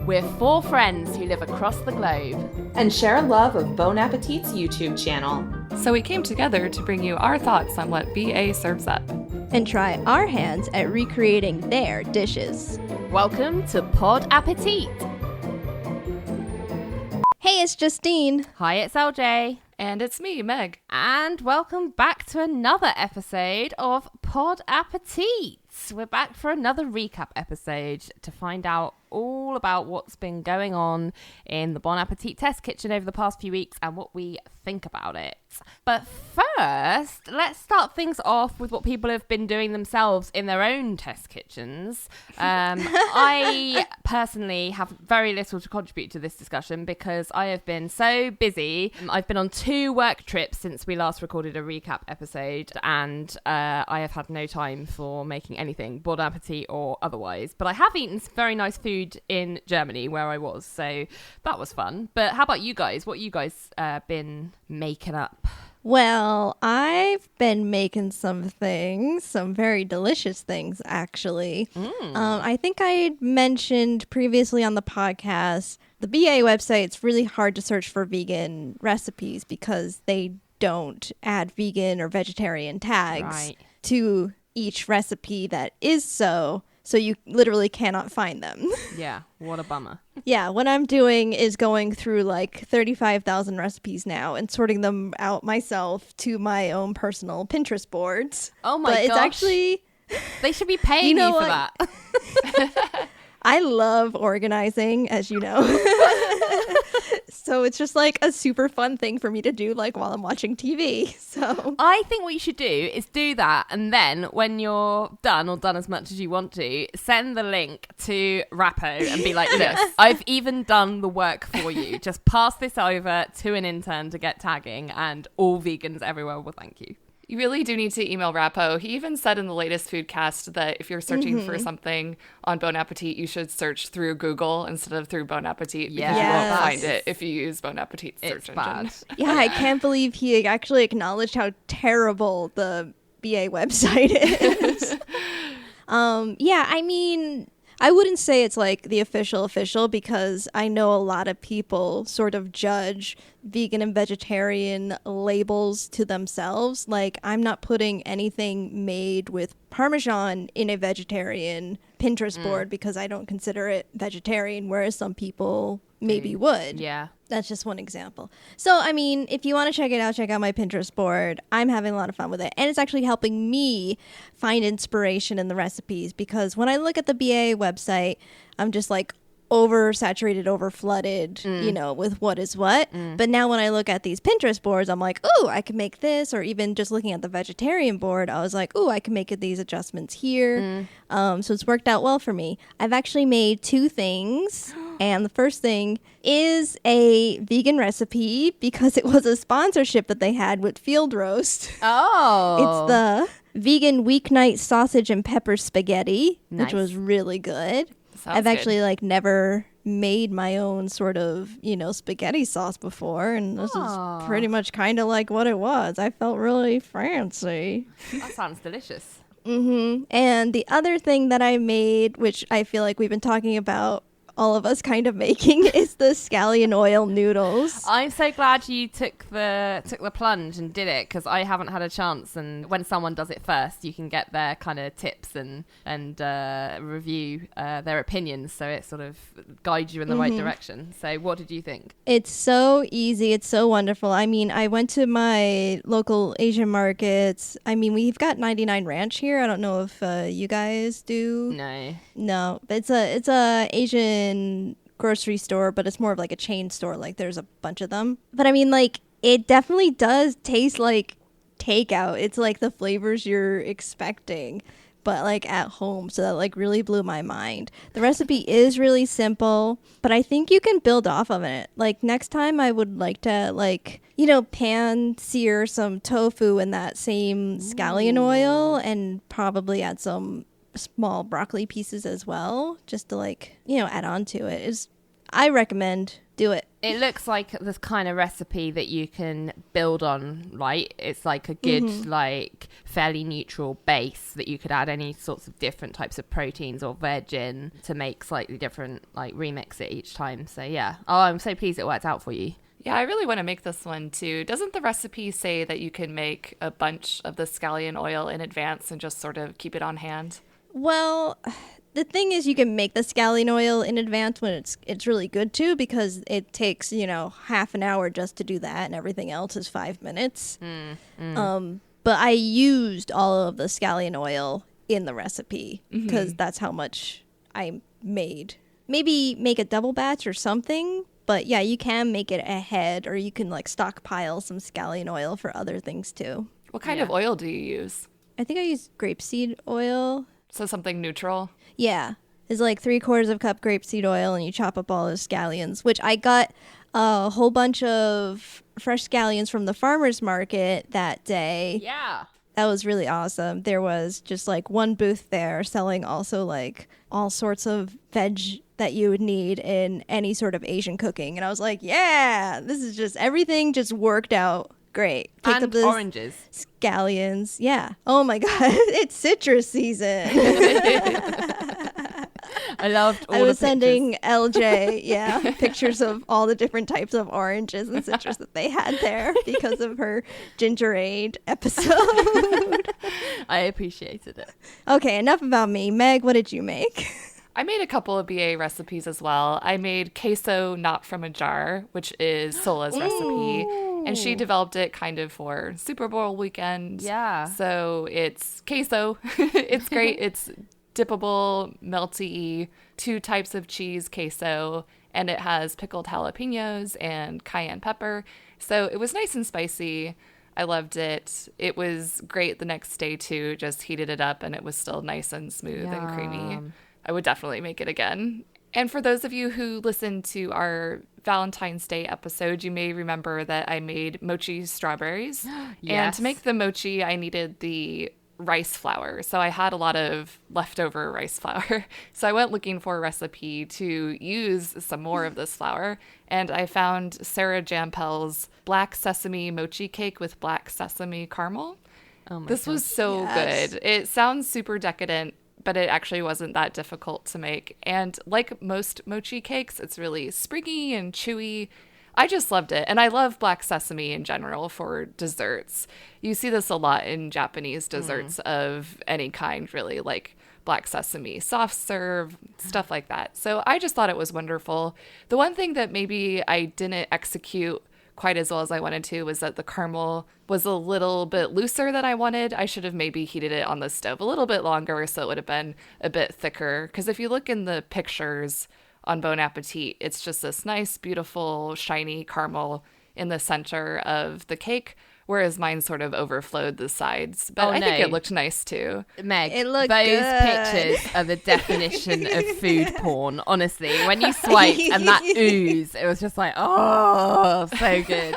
We're 4 friends who live across the globe and share a love of Bon Appétit's YouTube channel. So we came together to bring you our thoughts on what BA serves up. And try our hands at recreating their dishes. Welcome to Bon Appétit. Hey, it's Justine. Hi, it's LJ. And it's me, Meg. And welcome back to another episode of Bon Appétit. We're back for another recap episode to find out all about what's been going on in the Bon Appétit test kitchen over the past few weeks and what we think about it. But first, let's start things off with what people have been doing themselves in their own test kitchens. I personally have very little to contribute to this discussion because I have been so busy. I've been on 2 work trips since we last recorded a recap episode, and I have had no time for making anything, Bon Appétit or otherwise. But I have eaten some very nice food in Germany where I was, so that was fun. But how about you guys? What you guys been making up? Well, I've been making some things, some very delicious things, actually. I think I mentioned previously on the podcast, the BA website, it's really hard to search for vegan recipes because they don't add vegan or vegetarian tags to each recipe that is so you literally cannot find them. Yeah, what a bummer. Yeah, what I'm doing is going through like 35,000 recipes now and sorting them out myself to my own personal Pinterest boards. Oh my gosh. But it's actually... They should be paying you for that. I love organizing, as you know. So it's just like a super fun thing for me to do like while I'm watching TV. So I think what you should do is do that, and then when you're done or done as much as you want to, send the link to Rappo and be like, look, I've even done the work for you. Just pass this over to an intern to get tagging, and all vegans everywhere will thank you. You really do need to email Rappo. He even said in the latest Foodcast that if you're searching for something on Bon Appétit, you should search through Google instead of through Bon Appétit because you won't find it if you use Bon Appétit's search engine. Yeah, I can't believe he actually acknowledged how terrible the BA website is. Yeah, I mean... I wouldn't say it's like the official because I know a lot of people sort of judge vegan and vegetarian labels to themselves. Like, I'm not putting anything made with Parmesan in a vegetarian Pinterest board because I don't consider it vegetarian, whereas some people maybe would. Yeah. That's just one example. So, I mean, if you want to check it out, check out my Pinterest board. I'm having a lot of fun with it. And it's actually helping me find inspiration in the recipes because when I look at the BA website, I'm just like oversaturated, overflooded, you know, with what is what. But now when I look at these Pinterest boards, I'm like, oh, I can make this. Or even just looking at the vegetarian board, I was like, oh, I can make these adjustments here. So it's worked out well for me. I've actually made 2 things. And the first thing is a vegan recipe because it was a sponsorship that they had with Field Roast. Oh. It's the vegan weeknight sausage and pepper spaghetti, which was really good. I've actually like never made my own sort of, you know, spaghetti sauce before, and this is pretty much kind of like what it was. I felt really fancy. That sounds delicious. And the other thing that I made, which I feel like we've been talking about all of us kind of making, is the scallion oil noodles. I'm so glad you took the plunge and did it because I haven't had a chance. And when someone does it first, you can get their kind of tips and review their opinions, so it sort of guides you in the right direction. So what did you think? It's so easy. It's so wonderful. I mean, I went to my local Asian markets. I mean, we've got 99 Ranch here. I don't know if you guys do. No, but it's a Asian grocery store, but it's more of like a chain store. Like there's a bunch of them. But I mean, like, it definitely does taste like takeout. It's like the flavors you're expecting, but like at home. So that like really blew my mind. The recipe is really simple, but I think you can build off of it. Like next time I would like to like, you know, pan sear some tofu in that same scallion oil and probably add some small broccoli pieces as well, just to like, you know, add on to it. I recommend Do it. It looks like this kind of recipe that you can build on, right? It's like a good, like, fairly neutral base that you could add any sorts of different types of proteins or veg in to make slightly different, like, remix it each time. So, yeah. Oh, I'm so pleased it worked out for you. Yeah, I really want to make this one, too. Doesn't the recipe say that you can make a bunch of the scallion oil in advance and just sort of keep it on hand? Well, the thing is, you can make the scallion oil in advance when it's really good too, because it takes, half an hour just to do that, and everything else is 5 minutes. But I used all of the scallion oil in the recipe because that's how much I made. Maybe make a double batch or something, but yeah, you can make it ahead, or you can like stockpile some scallion oil for other things too. What kind of oil do you use? I think I use grapeseed oil. So something neutral? Yeah. It's like 3/4 cup grapeseed oil, and you chop up all those scallions, which I got a whole bunch of fresh scallions from the farmer's market that day. Yeah. That was really awesome. There was just like one booth there selling also like all sorts of veg that you would need in any sort of Asian cooking. And I was like, yeah, this is just everything just worked out great. Picked and up this oranges. Scallions. Yeah. Oh my God. It's citrus season. I loved all I was the sending LJ, pictures of all the different types of oranges and citrus that they had there because of her gingerade episode. I appreciated it. Okay, enough about me. Meg, what did you make? I made a couple of BA recipes as well. I made queso not from a jar, which is Sola's recipe. And she developed it kind of for Super Bowl weekend. Yeah. So it's queso. It's great. It's dippable, melty, 2 types of cheese queso. And it has pickled jalapenos and cayenne pepper. So it was nice and spicy. I loved it. It was great the next day, too. Just heated it up and it was still nice and smooth and creamy. I would definitely make it again. And for those of you who listened to our Valentine's Day episode, you may remember that I made mochi strawberries. Yes. And to make the mochi, I needed the rice flour. So I had a lot of leftover rice flour. So I went looking for a recipe to use some more of this flour. And I found Sarah Jampel's black sesame mochi cake with black sesame caramel. Oh my This God. was so good. It sounds super decadent, but it actually wasn't that difficult to make. And like most mochi cakes, it's really springy and chewy. I just loved it. And I love black sesame in general for desserts. You see this a lot in Japanese desserts of any kind, really, like black sesame, soft serve, stuff like that. So I just thought it was wonderful. The one thing that maybe I didn't execute quite as well as I wanted to was that the caramel was a little bit looser than I wanted. I should have maybe heated it on the stove a little bit longer so it would have been a bit thicker. Because if you look in the pictures on Bon Appétit, it's just this nice, beautiful, shiny caramel in the center of the cake, whereas mine sort of overflowed the sides. But I think it looked nice too. Meg, It looked those good. pictures are the definition of food porn, honestly. When you swiped and that ooze, it was just like, oh, so good.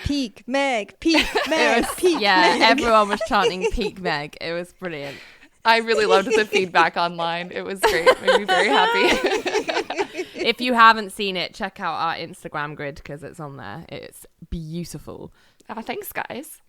Peak Meg, Peak Meg, Peak Yeah, Meg. everyone was chanting Peak Meg. It was brilliant. I really loved the feedback online. It was great. It made me very happy. If you haven't seen it, check out our Instagram grid because it's on there. It's beautiful. Thanks, guys.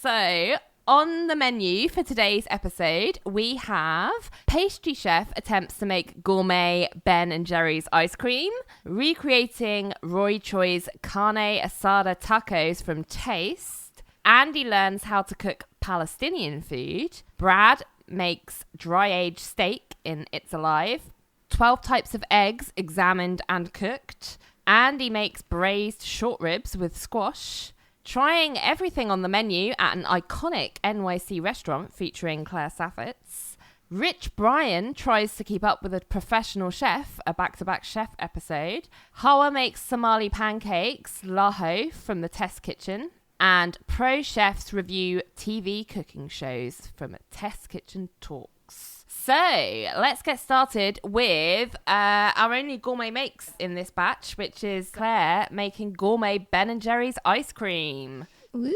So, on the menu for today's episode, we have pastry chef attempts to make gourmet Ben & Jerry's ice cream, recreating Roy Choi's Carne Asada tacos from Taste, Andy learns how to cook Palestinian food, Brad makes dry-aged steak in It's Alive, 12 types of eggs examined and cooked, Andy makes braised short ribs with squash, trying everything on the menu at an iconic NYC restaurant featuring Claire Saffitz. Rich Brian tries to keep up with a professional chef, a back-to-back chef episode. Hawa makes Somali pancakes, Lahoh from the test kitchen. And pro chefs review TV cooking shows from Test Kitchen Talks. So let's get started with our only Gourmet Makes in this batch, which is Claire making gourmet Ben & Jerry's ice cream. Woo!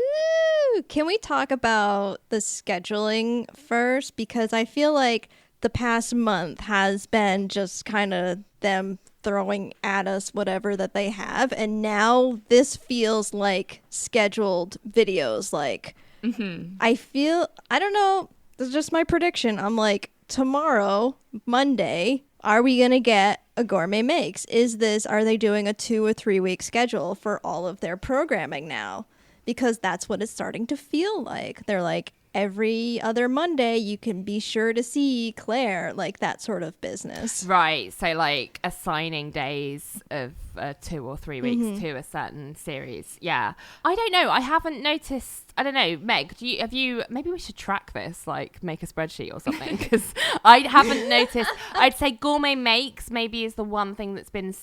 Can we talk about the scheduling first? Because I feel like the past month has been just kind of them throwing at us whatever that they have. And now this feels like scheduled videos. Like, I don't know, this is just my prediction. I'm like, tomorrow, Monday, are we going to get a Gourmet Makes? Are they doing a 2 or 3 week schedule for all of their programming now? Because that's what it's starting to feel like. They're like, every other Monday, you can be sure to see Claire, like that sort of business. Right. So like assigning days of 2 or 3 weeks to a certain series. Yeah. I don't know. I haven't noticed. I don't know. Meg, maybe we should track this, like make a spreadsheet or something, because I haven't noticed. I'd say Gourmet Makes maybe is the one thing that's been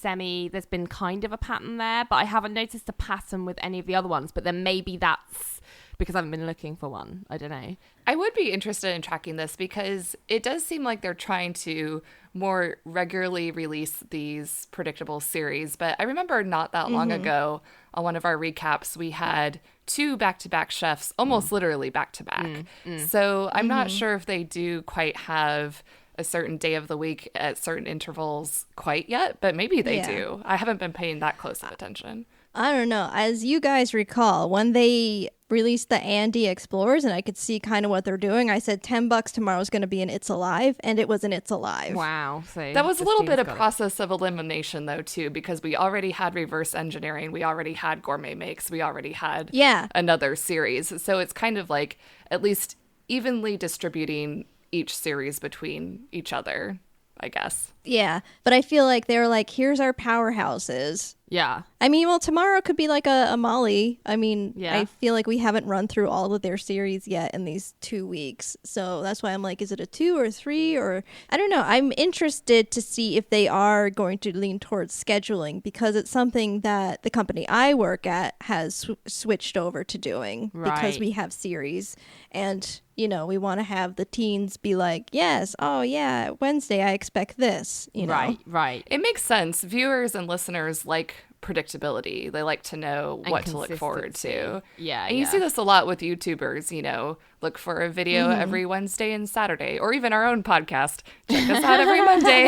there's been kind of a pattern there, but I haven't noticed a pattern with any of the other ones. But then maybe that's because I haven't been looking for one. I don't know. I would be interested in tracking this because it does seem like they're trying to more regularly release these predictable series. But I remember not that long ago on one of our recaps, we had 2 back-to-back chefs, almost literally back-to-back. So I'm not sure if they do quite have a certain day of the week at certain intervals quite yet, but maybe they do. I haven't been paying that close of attention. I don't know. As you guys recall, when they released the Andy Explorers and I could see kind of what they're doing, I said $10 tomorrow is going to be an It's Alive, and it was an It's Alive. Wow. So that was a little bit of process of elimination, though, too, because we already had reverse engineering. We already had Gourmet Makes. We already had another series. So it's kind of like at least evenly distributing each series between each other, I guess. Yeah, but I feel like they were like, here's our powerhouses. Yeah. I mean, well, tomorrow could be like a Molly. I mean, I feel like we haven't run through all of their series yet in these 2 weeks. So that's why I'm like, is it a 2 or 3 or I don't know. I'm interested to see if they are going to lean towards scheduling because it's something that the company I work at has switched over to doing because we have series and, you know, we want to have the teens be like, yes, oh yeah, Wednesday I expect this, you know. Right. It makes sense. Viewers and listeners like predictability. They like to know what to look forward to. Yeah. And you see this a lot with YouTubers, you know, look for a video every Wednesday and Saturday, or even our own podcast. Check us out every Monday.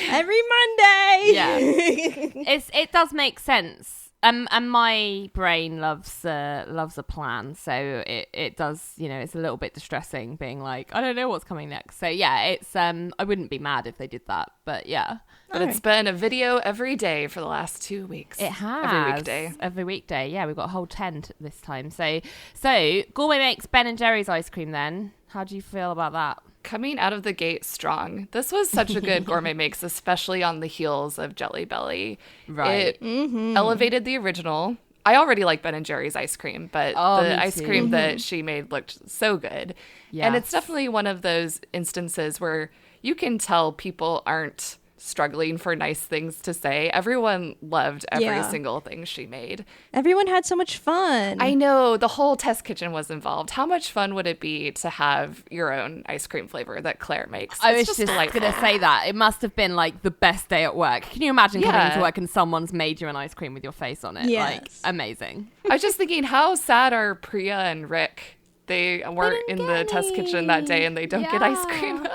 Every Monday. Yeah. It does make sense. And my brain loves a plan, so it does, you know, it's a little bit distressing being like, I don't know what's coming next. So yeah, it's I wouldn't be mad if they did that, but yeah. But it's been a video every day for the last 2 weeks. It has. Every weekday. Yeah, we've got a whole 10 this time. So Gourmet Makes Ben & Jerry's ice cream then. How do you feel about that? Coming out of the gate strong. This was such a good Gourmet Makes, especially on the heels of Jelly Belly. Right. It elevated the original. I already like Ben & Jerry's ice cream, but the ice cream that she made looked so good. Yes. And it's definitely one of those instances where you can tell people aren't struggling for nice things to say. Everyone loved every single thing she made. Everyone had so much fun. I know. The whole test kitchen was involved. How much fun would it be to have your own ice cream flavor that Claire makes? I was just going to say that. It must have been like the best day at work. Can you imagine coming into work and someone's made you an ice cream with your face on it? Yes. Like, amazing. I was just thinking, how sad are Priya and Rick? They weren't in the test kitchen that day and they don't get ice cream.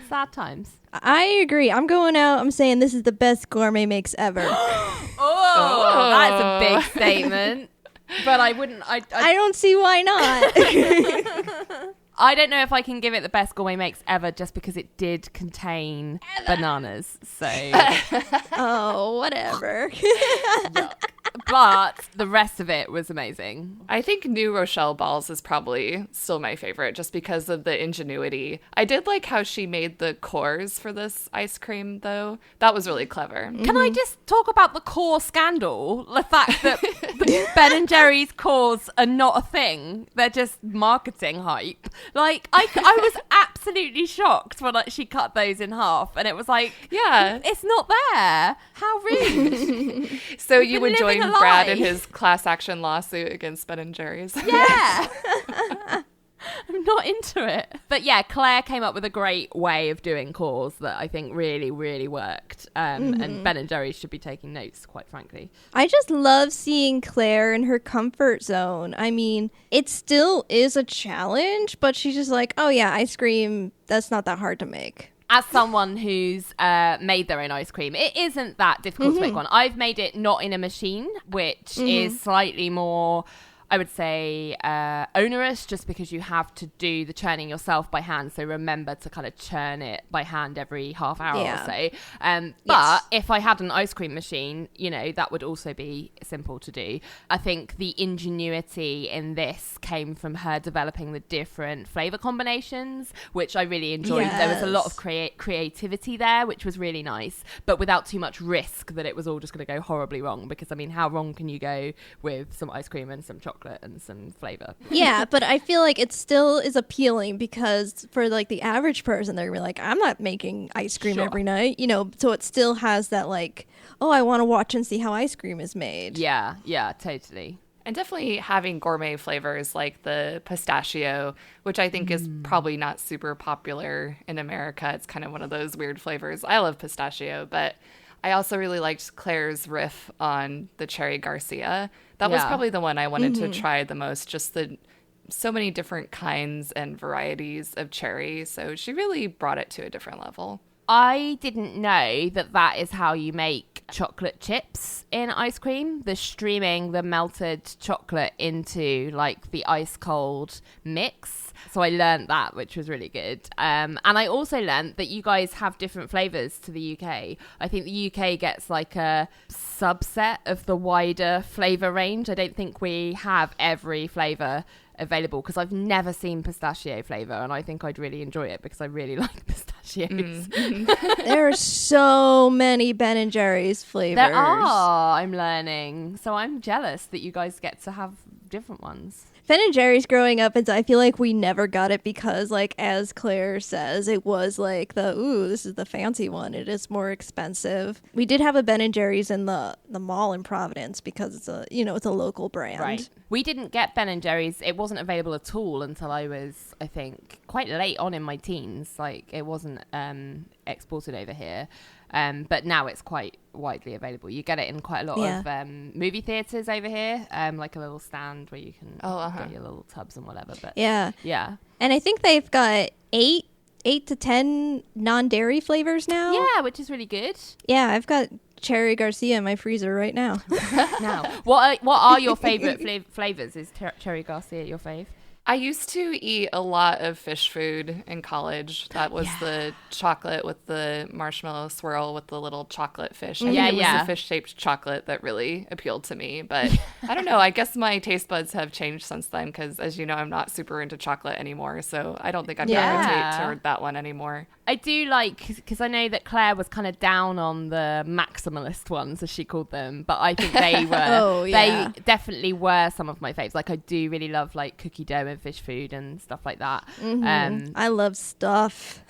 Sad times. I agree. I'm going out. I'm saying this is the best Gourmet Makes ever. That's a big statement. But I wouldn't. I don't see why not. I don't know if I can give it the best Gourmet Makes ever just because it did contain bananas. So. Oh, whatever. Yuck. But the rest of it was amazing. I think New Rochelle balls is probably still my favorite just because of the ingenuity. I did like how she made the cores for this ice cream, though. That was really clever. Can I just talk about the core scandal? The fact that the Ben & Jerry's cores are not a thing. They're just marketing hype. Like, I was absolutely shocked when she cut those in half. And it was like, yeah, it's not there. How rude. So you would join Brad in his class action lawsuit against Ben & Jerry's. Yeah. I'm not into it. But yeah, Claire came up with a great way of doing cores that I think really, really worked. And Ben & Jerry's should be taking notes, quite frankly. I just love seeing Claire in her comfort zone. I mean, it still is a challenge, but she's just like, oh yeah, ice cream, that's not that hard to make. as someone who's made their own ice cream, it isn't that difficult to make one. I've made it not in a machine, which is slightly more, I would say, onerous, just because you have to do the churning yourself by hand. So remember to kind of churn it by hand every half hour or so. But if I had an ice cream machine, you know, that would also be simple to do. I think the ingenuity in this came from her developing the different flavor combinations, which I really enjoyed. There was a lot of creativity there, which was really nice, but without too much risk that it was all just going to go horribly wrong. Because, I mean, how wrong can you go with some ice cream and some chocolate and some flavor? Yeah, but I feel like it still is appealing, because for like the average person, they're gonna be like, I'm not making ice cream every night, you know, so it still has that like, oh, I want to watch and see how ice cream is made. Yeah, totally. And definitely having gourmet flavors like the pistachio, which I think is probably not super popular in America. It's kind of one of those weird flavors. I love pistachio, but I also really liked Claire's riff on the Cherry Garcia. That was probably the one I wanted to try the most, just the so many different kinds and varieties of cherry. So she really brought it to a different level. I didn't know that is how you make chocolate chips in ice cream. The streaming the melted chocolate into like the ice cold mix. So I learned that, which was really good. And I also learned that you guys have different flavors to the UK. I think the UK gets like a subset of the wider flavor range. I don't think we have every flavor available, because I've never seen pistachio flavor, and I think I'd really enjoy it because I really like pistachios. There are so many Ben & Jerry's flavors. There are, I'm learning. So I'm jealous that you guys get to have different ones. Ben & Jerry's growing up, and I feel like we never got it because, like, as Claire says, it was like this is the fancy one. It is more expensive. We did have a Ben & Jerry's in the mall in Providence because it's a local brand. Right. We didn't get Ben & Jerry's. It wasn't available at all until I was, I think, quite late on in my teens. Like, it wasn't exported over here. But now it's quite widely available. You get it in quite a lot of movie theaters over here, like a little stand where you can get your little tubs and whatever. But yeah. And I think they've got 8 to 10 non-dairy flavors now. Yeah, which is really good. Yeah, I've got Cherry Garcia in my freezer right now. What are your favorite flavors? Is Cherry Garcia your fave? I used to eat a lot of fish food in college. That was the chocolate with the marshmallow swirl with the little chocolate fish. I think it was the fish-shaped chocolate that really appealed to me. But I don't know. I guess my taste buds have changed since then because, as you know, I'm not super into chocolate anymore. So I don't think I'd gravitate toward that one anymore. I do like, because I know that Claire was kind of down on the maximalist ones, as she called them, but I think they were, they definitely were some of my faves. Like, I do really love like cookie dough and fish food and stuff like that. I love stuff.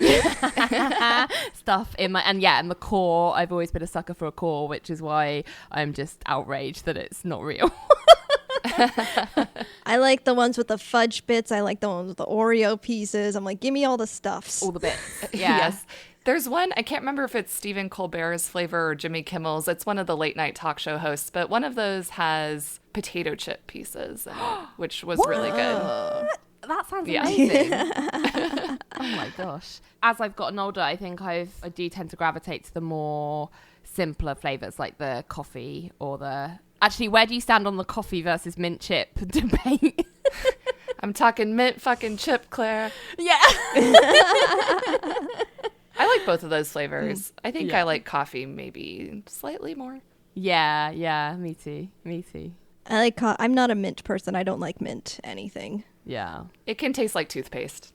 Stuff in and the core. I've always been a sucker for a core, which is why I'm just outraged that it's not real. I like the ones with the fudge bits. I like the ones with the Oreo pieces. I'm like, give me all the stuffs. All the bits. Yeah. Yes. There's one, I can't remember if it's Stephen Colbert's flavor or Jimmy Kimmel's. It's one of the late night talk show hosts, but one of those has potato chip pieces in it, which was really good. That sounds amazing. Oh my gosh. As I've gotten older, I think I do tend to gravitate to the more simpler flavors, like the coffee or the... Actually, where do you stand on the coffee versus mint chip debate? I'm talking mint fucking chip, Claire. Yeah. I like both of those flavors. I think I like coffee maybe slightly more. Yeah, me too. I like I'm not a mint person. I don't like mint anything. Yeah. It can taste like toothpaste.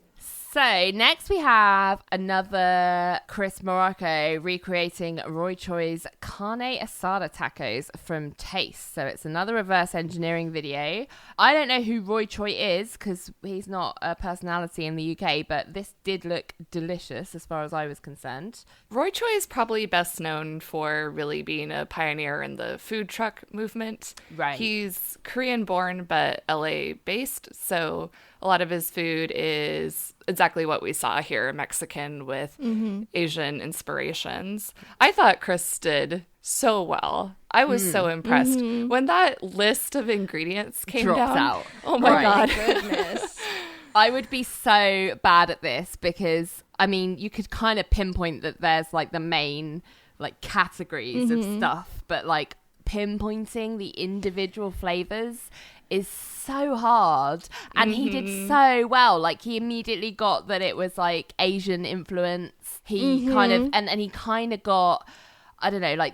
So next we have another Chris Morocco recreating Roy Choi's Carne Asada tacos from Taste. So it's another reverse engineering video. I don't know who Roy Choi is because he's not a personality in the UK, but this did look delicious as far as I was concerned. Roy Choi is probably best known for really being a pioneer in the food truck movement. Right. He's Korean born but LA based, so a lot of his food is exactly what we saw here, Mexican with Asian inspirations. I thought Chris did so well. I was so impressed. When that list of ingredients came down. Out. Oh my God. Goodness. I would be so bad at this because I mean, you could kind of pinpoint that there's like the main like categories of stuff, but like pinpointing the individual flavors is so hard, and he did so well. Like, he immediately got that it was like Asian influence. He kind of and he kind of got, I don't know, like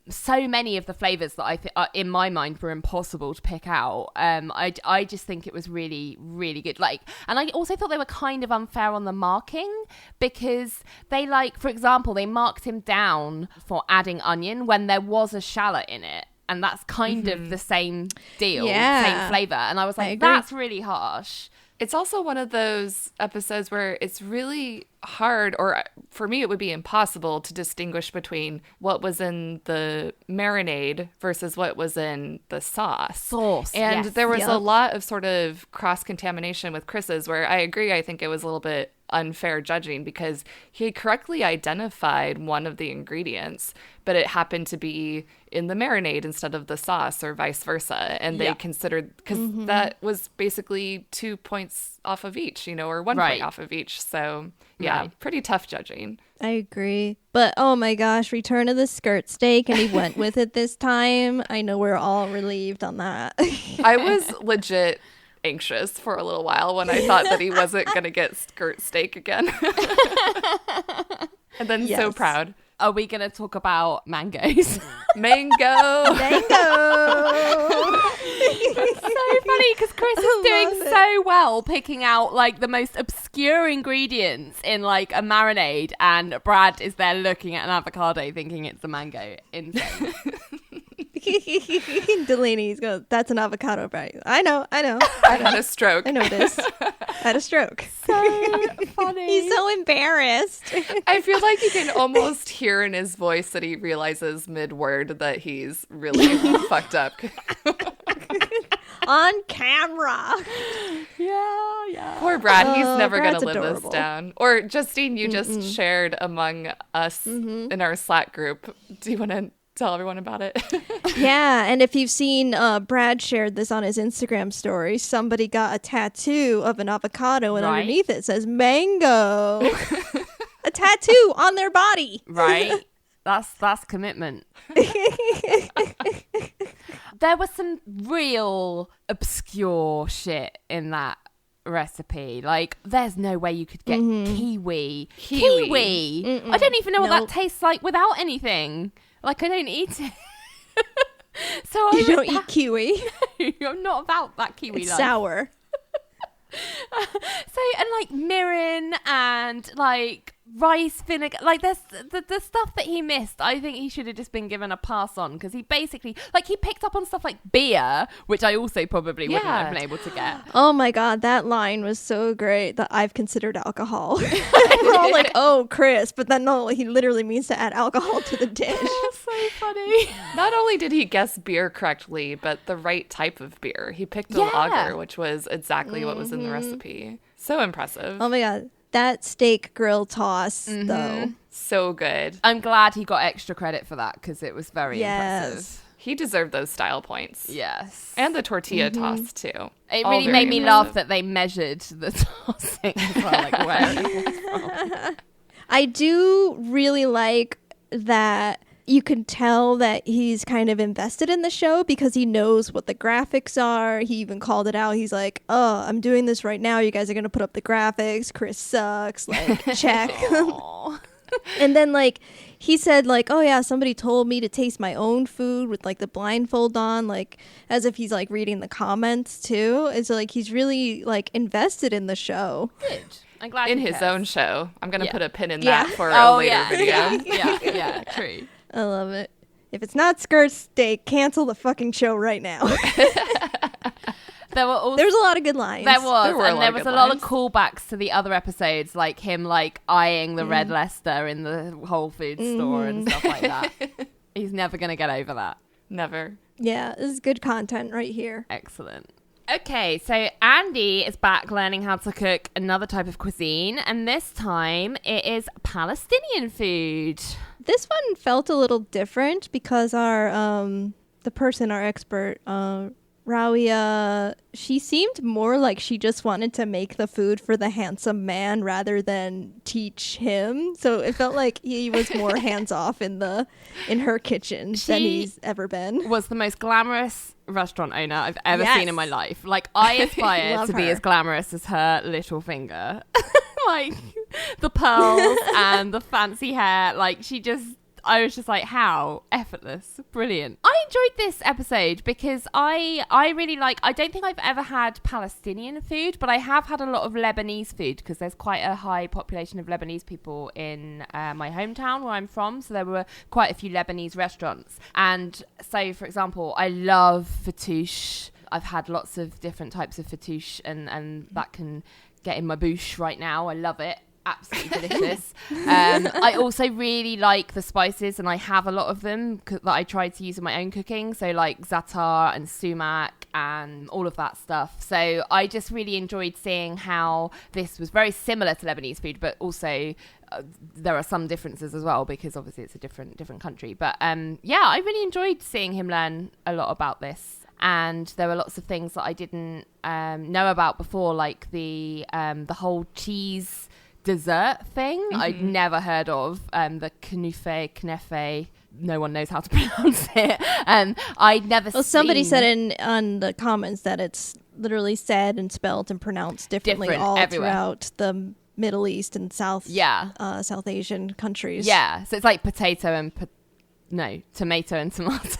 so many of the flavors that I think in my mind were impossible to pick out. I just think it was really, really good. Like, and I also thought they were kind of unfair on the marking, because they, like, for example, they marked him down for adding onion when there was a shallot in it. And that's kind of the same deal, same flavor. And I was like, that's really harsh. It's also one of those episodes where it's really hard, or for me, it would be impossible to distinguish between what was in the marinade versus what was in the sauce. And there was a lot of sort of cross-contamination with Chris's, where I agree, I think it was a little bit unfair judging, because he correctly identified one of the ingredients, but it happened to be in the marinade instead of the sauce, or vice versa. And they considered, because that was basically 2 points off of each, you know, or 1 point off of each. So pretty tough judging. I agree. But oh my gosh, return of the skirt steak, and he went with it this time. I know we're all relieved on that. I was legit anxious for a little while when I thought that he wasn't going to get skirt steak again. And then so proud. Are we going to talk about mangoes? Mango! It's so funny because Chris is doing so well picking out like the most obscure ingredients in like a marinade, and Brad is there looking at an avocado thinking it's a mango. Insane. Delany's going, that's an avocado, right? I know. I had a stroke. I know this. I had a stroke. So funny. He's so embarrassed. I feel like you can almost hear in his voice that he realizes mid-word that he's really fucked up. On camera. Yeah. Poor Brad. He's never going to live adorable. this down. Or Justine, you just shared among us in our Slack group. Do you want to tell everyone about it? Yeah, and if you've seen Brad shared this on his Instagram story, somebody got a tattoo of an avocado, and underneath it says mango. A tattoo on their body. Right. That's commitment. There was some real obscure shit in that recipe. Like, there's no way you could get kiwi. I don't even know what that tastes like without anything. Like, I don't eat it. So you don't eat kiwi? I'm not about that kiwi it's life. Sour. So, and like mirin and like rice vinegar, like there's the stuff that he missed. I think he should have just been given a pass on, because he basically, like, he picked up on stuff like beer, which I also probably wouldn't have been able to get. Oh my god, that line was so great that I've considered alcohol. We're all like, oh, Chris, but then no, he literally means to add alcohol to the dish. That's so funny. Not only did he guess beer correctly, but the right type of beer. He picked a lager, which was exactly what was in the recipe. So impressive. Oh my god. That steak grill toss, though. So good. I'm glad he got extra credit for that, because it was very impressive. He deserved those style points. Yes. And the tortilla toss, too. It really made me laugh that they measured the tossing as well, like where it was from. I do really like that you can tell that he's kind of invested in the show, because he knows what the graphics are. He even called it out. He's like, oh, I'm doing this right now. You guys are going to put up the graphics. Chris sucks. Like, check. And then, like, he said, like, oh, yeah, somebody told me to taste my own food with, like, the blindfold on, like, as if he's, like, reading the comments, too. And so, like, he's really, like, invested in the show. Good. I'm glad in his own show. I'm going to put a pin in that for a later video. Yeah, true. I love it. If it's not skirt steak, cancel the fucking show right now. There was a lot of good lines. There was a lot of callbacks to the other episodes, like him like eyeing the red Leicester in the Whole Foods store and stuff like that. He's never going to get over that. Never. Yeah, this is good content right here. Excellent. Okay, so Andy is back learning how to cook another type of cuisine, and this time it is Palestinian food. This one felt a little different because our expert Rawia, she seemed more like she just wanted to make the food for the handsome man rather than teach him. So it felt like he was more hands off in her kitchen than he's ever been. Was the most glamorous restaurant owner I've ever seen in my life. Like, I aspire to be as glamorous as her little finger. Like, the pearls and the fancy hair. Like, I was just like, how effortless, brilliant. I enjoyed this episode because I really I don't think I've ever had Palestinian food, but I have had a lot of Lebanese food because there's quite a high population of Lebanese people in my hometown where I'm from. So there were quite a few Lebanese restaurants. And so, for example, I love fattoush. I've had lots of different types of fattoush and that can get in my bouche right now. I love it. Absolutely delicious. I also really like the spices, and I have a lot of them that I tried to use in my own cooking. So like za'atar and sumac and all of that stuff. So I just really enjoyed seeing how this was very similar to Lebanese food, but also there are some differences as well because obviously it's a different country. But yeah, I really enjoyed seeing him learn a lot about this. And there were lots of things that I didn't know about before, like the whole cheese dessert thing. I'd never heard of the knefe. No one knows how to pronounce it. I'd never seen... somebody said on the comments that it's literally said and spelled and pronounced differently all everywhere throughout the Middle East and South Asian countries. Yeah, so it's like potato and tomato and tomato.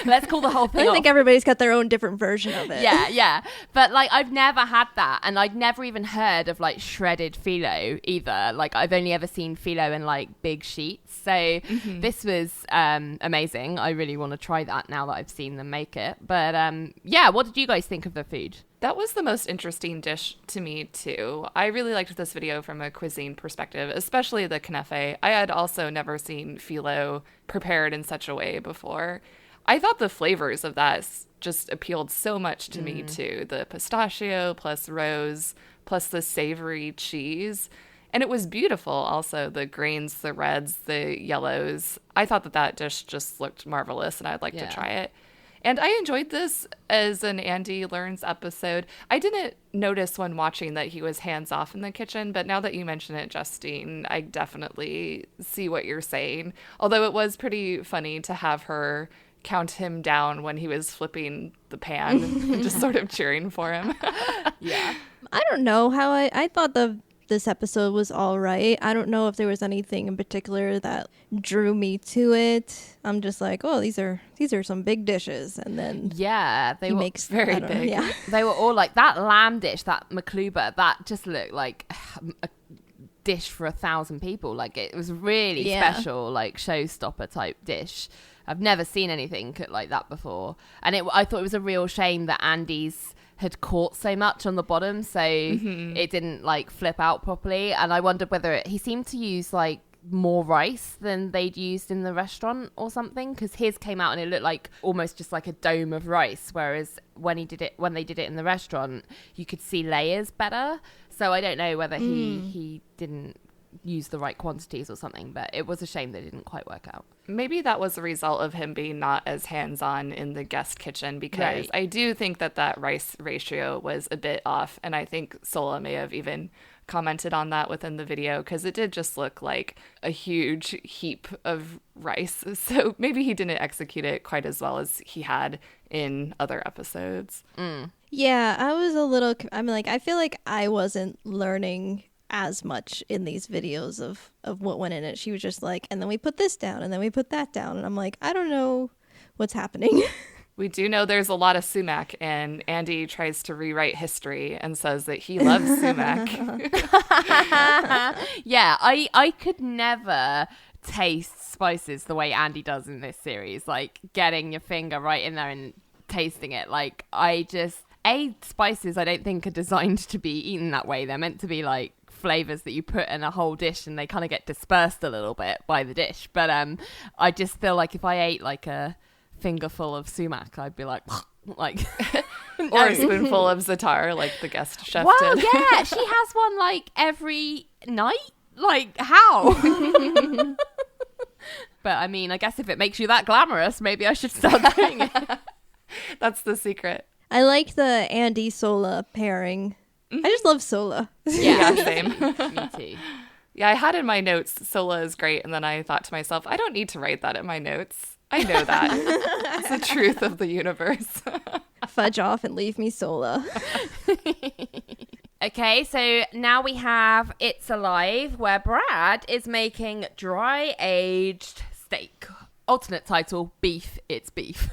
Let's call the whole thing I think everybody's got their own different version of it. Yeah. But like, I've never had that, and I'd never even heard of like shredded phyllo either. Like, I've only ever seen phyllo in like big sheets. So this was amazing. I really want to try that now that I've seen them make it. But yeah, what did you guys think of the food? That was the most interesting dish to me, too. I really liked this video from a cuisine perspective, especially the knefe. I had also never seen phyllo prepared in such a way before. I thought the flavors of that just appealed so much to me, too. The pistachio plus rose plus the savory cheese. And it was beautiful also, the greens, the reds, the yellows. I thought that dish just looked marvelous, and I'd like to try it. And I enjoyed this as an Andy Learns episode. I didn't notice when watching that he was hands-off in the kitchen, but now that you mention it, Justine, I definitely see what you're saying. Although it was pretty funny to have her count him down when he was flipping the pan and just sort of cheering for him. Yeah. I don't know how I thought this episode was all right. I don't know if there was anything in particular that drew me to it. I'm just like, oh, these are some big dishes, and then they were very big. Yeah. They were all like that lamb dish, that makluba, that just looked like a dish for 1,000 people. Like, it was really special, like showstopper type dish. I've never seen anything like that before, and I thought it was a real shame that Andy's had caught so much on the bottom, so it didn't like flip out properly. And I wondered whether he seemed to use like more rice than they'd used in the restaurant or something, because his came out and it looked like almost just like a dome of rice, whereas when they did it in the restaurant, you could see layers better. So I don't know whether he didn't use the right quantities or something, but it was a shame that it didn't quite work out. Maybe that was the result of him being not as hands-on in the guest kitchen, because I do think that rice ratio was a bit off, and I think Sola may have even commented on that within the video, because it did just look like a huge heap of rice. So maybe he didn't execute it quite as well as he had in other episodes. Yeah, I was a little, I feel like I wasn't learning as much in these videos of what went in it. She was just like, and then we put this down, and then we put that down, and I'm like, I don't know what's happening. We do know there's a lot of sumac, and Andy tries to rewrite history and says that he loves sumac. Yeah, I could never taste spices the way Andy does in this series, like getting your finger right in there and tasting it. Like, spices I don't think are designed to be eaten that way. They're meant to be like flavors that you put in a whole dish, and they kind of get dispersed a little bit by the dish. But I just feel like if I ate like a fingerful of sumac, I'd be like no. Or a spoonful of za'atar, like the guest chef well, did. Yeah, she has one like every night. Like, how? But I mean, I guess if it makes you that glamorous, maybe I should start doing it. That's the secret. I like the Andy Sola pairing. I just love Sola. Yeah, same. Me too. Yeah, I had in my notes, Sola is great. And then I thought to myself, I don't need to write that in my notes. I know that. It's the truth of the universe. Fudge off and leave me Sola. Okay, so now we have It's Alive, where Brad is making dry-aged steak. Alternate title, Beef, It's Beef.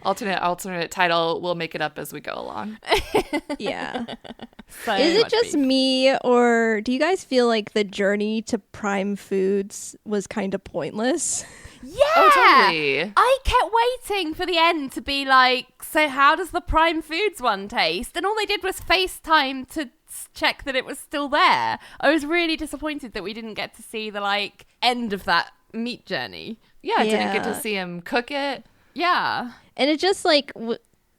Alternate title, we'll make it up as we go along. Yeah. So is it just beef. me, or do you guys feel like the journey to Prime Foods was kind of pointless? Yeah! Oh, totally. I kept waiting for the end to be like, so how does the Prime Foods one taste? And all they did was FaceTime to check that it was still there. I was really disappointed that we didn't get to see the, like, end of that meat journey. Yeah, didn't get to see him cook it. Yeah. And it just like,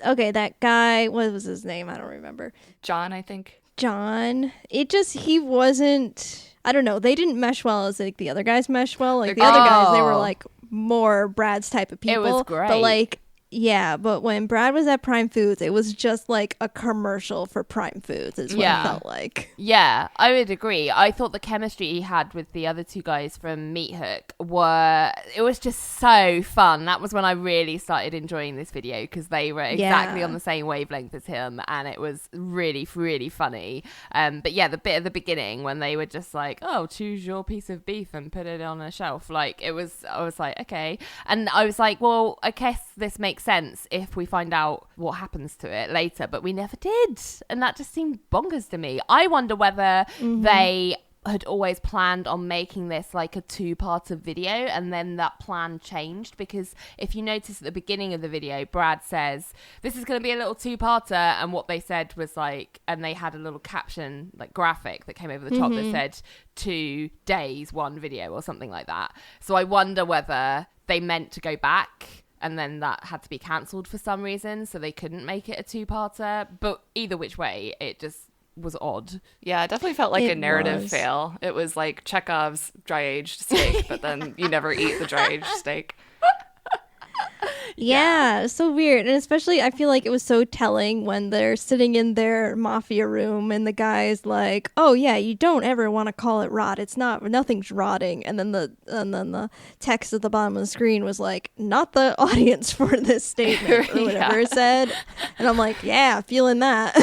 okay, that guy, what was his name? I don't remember. John, I think. John. He wasn't, I don't know. They didn't mesh well as like the other guys mesh well. Like the other guys, they were like more Brad's type of people. It was great. But like, yeah, but when Brad was at Prime Foods, it was just like a commercial for Prime Foods is what it felt like. Yeah, I would agree. I thought the chemistry he had with the other two guys from Meat Hook it was just so fun. That was when I really started enjoying this video because they were exactly on the same wavelength as him and it was really, really funny. But yeah, the bit at the beginning when they were just like, oh, choose your piece of beef and put it on a shelf. Like I was like, okay. And I was like, well, I guess this makes sense if we find out what happens to it later, but we never did, and that just seemed bonkers to me. I wonder whether they had always planned on making this like a two-parter video and then that plan changed, because if you notice at the beginning of the video, Brad says this is going to be a little two-parter, and what they said was like, and they had a little caption like graphic that came over the top that said 2 days, 1 video or something like that. So I wonder whether they meant to go back and then that had to be cancelled for some reason, so they couldn't make it a two-parter. But either which way, it just was odd. Yeah, it definitely felt like a narrative fail. It was like Chekhov's dry-aged steak, but then you never eat the dry-aged steak. Yeah, it's so weird. And especially, I feel like it was so telling when they're sitting in their mafia room and the guy's like, oh yeah, you don't ever want to call it rot. It's nothing's rotting. And then the text at the bottom of the screen was like, not the audience for this statement or whatever it said. And I'm like, yeah, feeling that.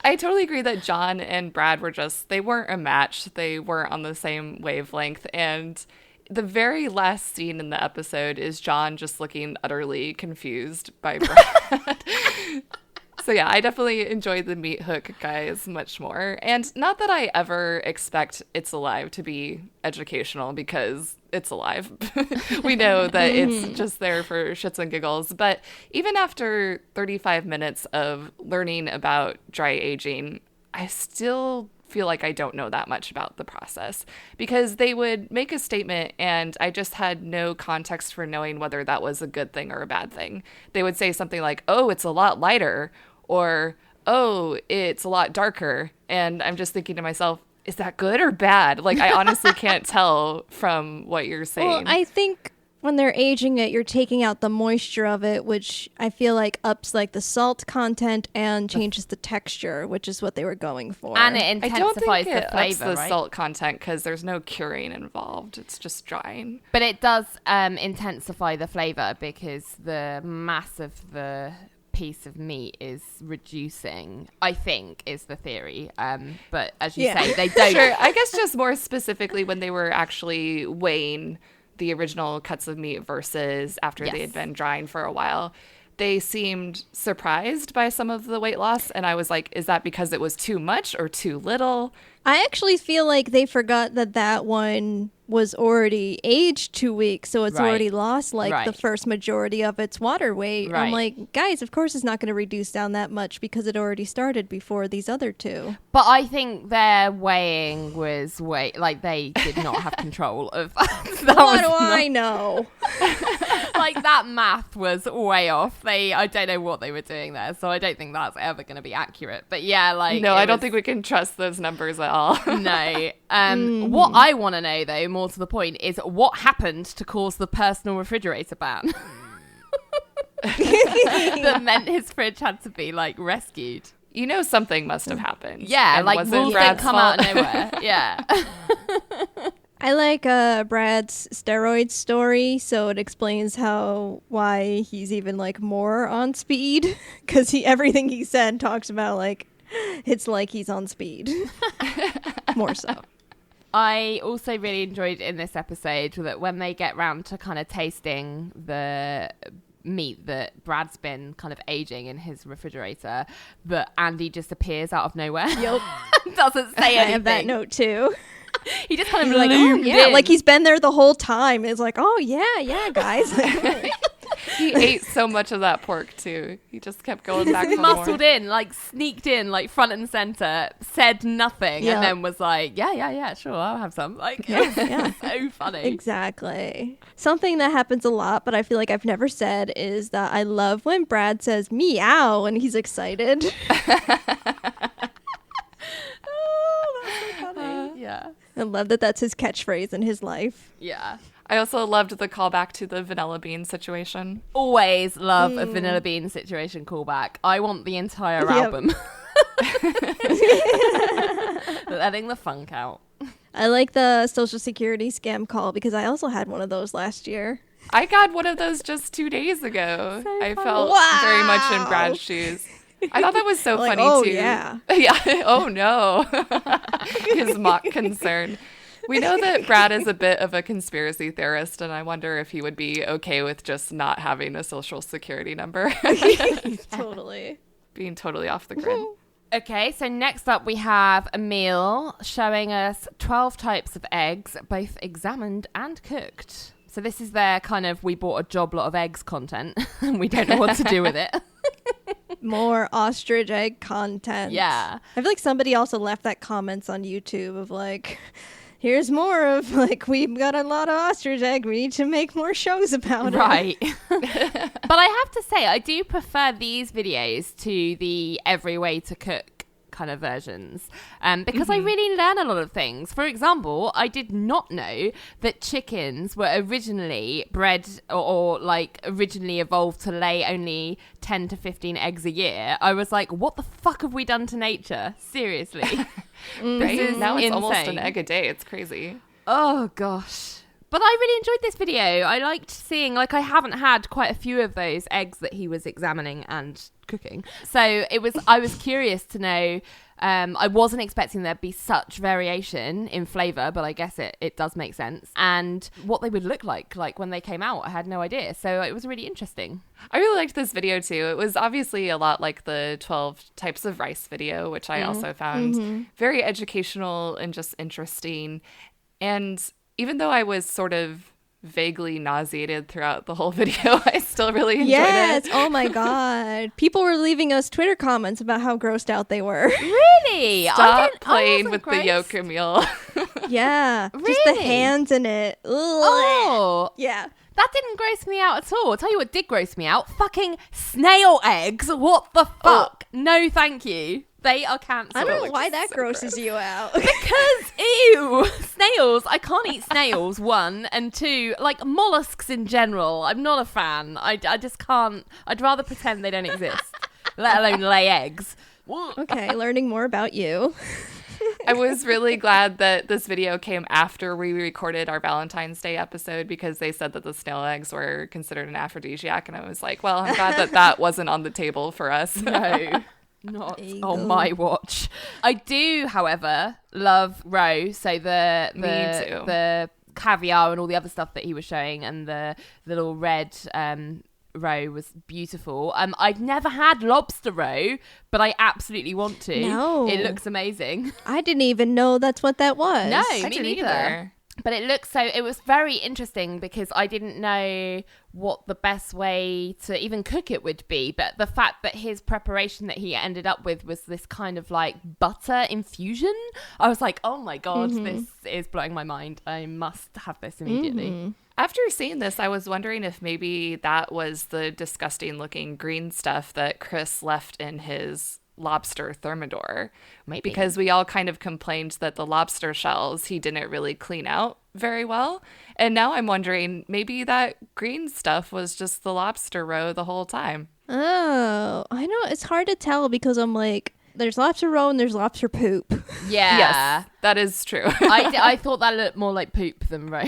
I totally agree that John and Brad they weren't a match. They weren't on the same wavelength. And the very last scene in the episode is John just looking utterly confused by Brad. So yeah, I definitely enjoyed the Meat Hook guys much more. And not that I ever expect It's Alive to be educational, because it's alive. We know that it's just there for shits and giggles. But even after 35 minutes of learning about dry aging, I still feel like I don't know that much about the process, because they would make a statement and I just had no context for knowing whether that was a good thing or a bad thing. They would say something like, oh, it's a lot lighter, or oh, it's a lot darker. And I'm just thinking to myself, is that good or bad? Like, I honestly can't tell from what you're saying. Well, I think when they're aging it, you're taking out the moisture of it, which I feel like ups like the salt content and changes the texture, which is what they were going for. And it intensifies the flavor, ups the right? salt content, because there's no curing involved. It's just drying. But it does intensify the flavor, because the mass of the piece of meat is reducing, I think, is the theory. But as you say, they don't. Sure. I guess just more specifically when they were actually weighing the original cuts of meat versus after they had been drying for a while, they seemed surprised by some of the weight loss. And I was like, is that because it was too much or too little? I actually feel like they forgot that one was already aged 2 weeks, so it's already lost like the first majority of its water weight. I'm like, guys, of course it's not going to reduce down that much because it already started before these other two. But I think their weighing was like they did not have control of that. What do I know? Like, that math was way off. I don't know what they were doing there, so I don't think that's ever going to be accurate. But yeah, like, no, I don't think we can trust those numbers at all. No. What I want to know though, more more to the point, is what happened to cause the personal refrigerator ban that meant his fridge had to be like rescued. You know, something must have happened. Yeah, and like wasn't rules didn't come out of nowhere. Yeah. I like Brad's steroid story, so it explains why he's even like more on speed, because everything he said talks about like it's like he's on speed. More so. I also really enjoyed in this episode that when they get round to kind of tasting the meat that Brad's been kind of aging in his refrigerator, that Andy just appears out of nowhere. Yep. Doesn't say anything. I have that note too. He just kind of like, oh yeah, like he's been there the whole time. It's like, oh yeah, guys. He ate so much of that pork too. He just kept going back for muscled more. in, like sneaked in, like front and center, said nothing, and then was like, yeah, sure, I'll have some. Like, yeah. So funny. Exactly. Something that happens a lot, but I feel like I've never said, is that I love when Brad says meow when he's excited. Yeah. I love that that's his catchphrase in his life. Yeah. I also loved the callback to the vanilla bean situation. Always love a vanilla bean situation callback. I want the entire album. Letting the funk out. I like the Social Security scam call because I also had one of those last year. I got one of those just 2 days ago. So I funny. felt very much in Brad's shoes. I thought that was so like, funny too. Yeah. Yeah. Oh no. His mock concern. We know that Brad is a bit of a conspiracy theorist, and I wonder if he would be okay with just not having a social security number. Totally. Being totally off the grid. Okay, so next up we have a meal showing us 12 types of eggs, both examined and cooked. So this is their kind of we bought a job lot of eggs content, and we don't know what to do with it. More ostrich egg content. Yeah. I feel like somebody also left that comments on YouTube of like, here's more of like, we've got a lot of ostrich egg. We need to make more shows about it. Right. But I have to say, I do prefer these videos to the every way to cook kind of versions because I really learn a lot of things. For example, I did not know that chickens were originally bred or like originally evolved to lay only 10 to 15 eggs a year. I was like, what the fuck have we done to nature? Seriously. Right? Now it's insane. almost an egg a day. It's crazy. Oh gosh. But I really enjoyed this video. I liked seeing, like, I haven't had quite a few of those eggs that he was examining and cooking. So I was curious to know, I wasn't expecting there'd be such variation in flavour, but I guess it does make sense. And what they would look like when they came out, I had no idea. So it was really interesting. I really liked this video too. It was obviously a lot like the 12 types of rice video, which I also found very educational and just interesting. And even though I was sort of vaguely nauseated throughout the whole video, I still really enjoyed it. Oh my God. People were leaving us Twitter comments about how grossed out they were. Really? Stop playing with the yolk meal. Yeah. Really? Just the hands in it. Ugh. Oh. Yeah. That didn't gross me out at all. I'll tell you what did gross me out. Fucking snail eggs. What the fuck? No, thank you. They are cancelled. I don't know why that grosses you out. Because, ew, snails. I can't eat snails, one. And two, like mollusks in general. I'm not a fan. I just can't. I'd rather pretend they don't exist, let alone lay eggs. Okay, learning more about you. I was really glad that this video came after we recorded our Valentine's Day episode because they said that the snail eggs were considered an aphrodisiac. And I was like, well, I'm glad that wasn't on the table for us. No. Not on my watch. I do, however, love roe. So the caviar and all the other stuff that he was showing, and the little red roe was beautiful. I've never had lobster roe, but I absolutely want to. No, it looks amazing. I didn't even know that's what that was. No, I me didn't neither. either. But it was very interesting because I didn't know what the best way to even cook it would be. But the fact that his preparation that he ended up with was this kind of like butter infusion, I was like, oh my God, this is blowing my mind. I must have this immediately. After seeing this, I was wondering if maybe that was the disgusting looking green stuff that Chris left in his lobster thermidor. Maybe. Because we all kind of complained that the lobster shells he didn't really clean out very well. And now I'm wondering, maybe that green stuff was just the lobster roe the whole time. Oh, I know. It's hard to tell because I'm like, there's lobster roe and there's lobster poop. Yeah. Yes, that is true. I thought that looked more like poop than roe.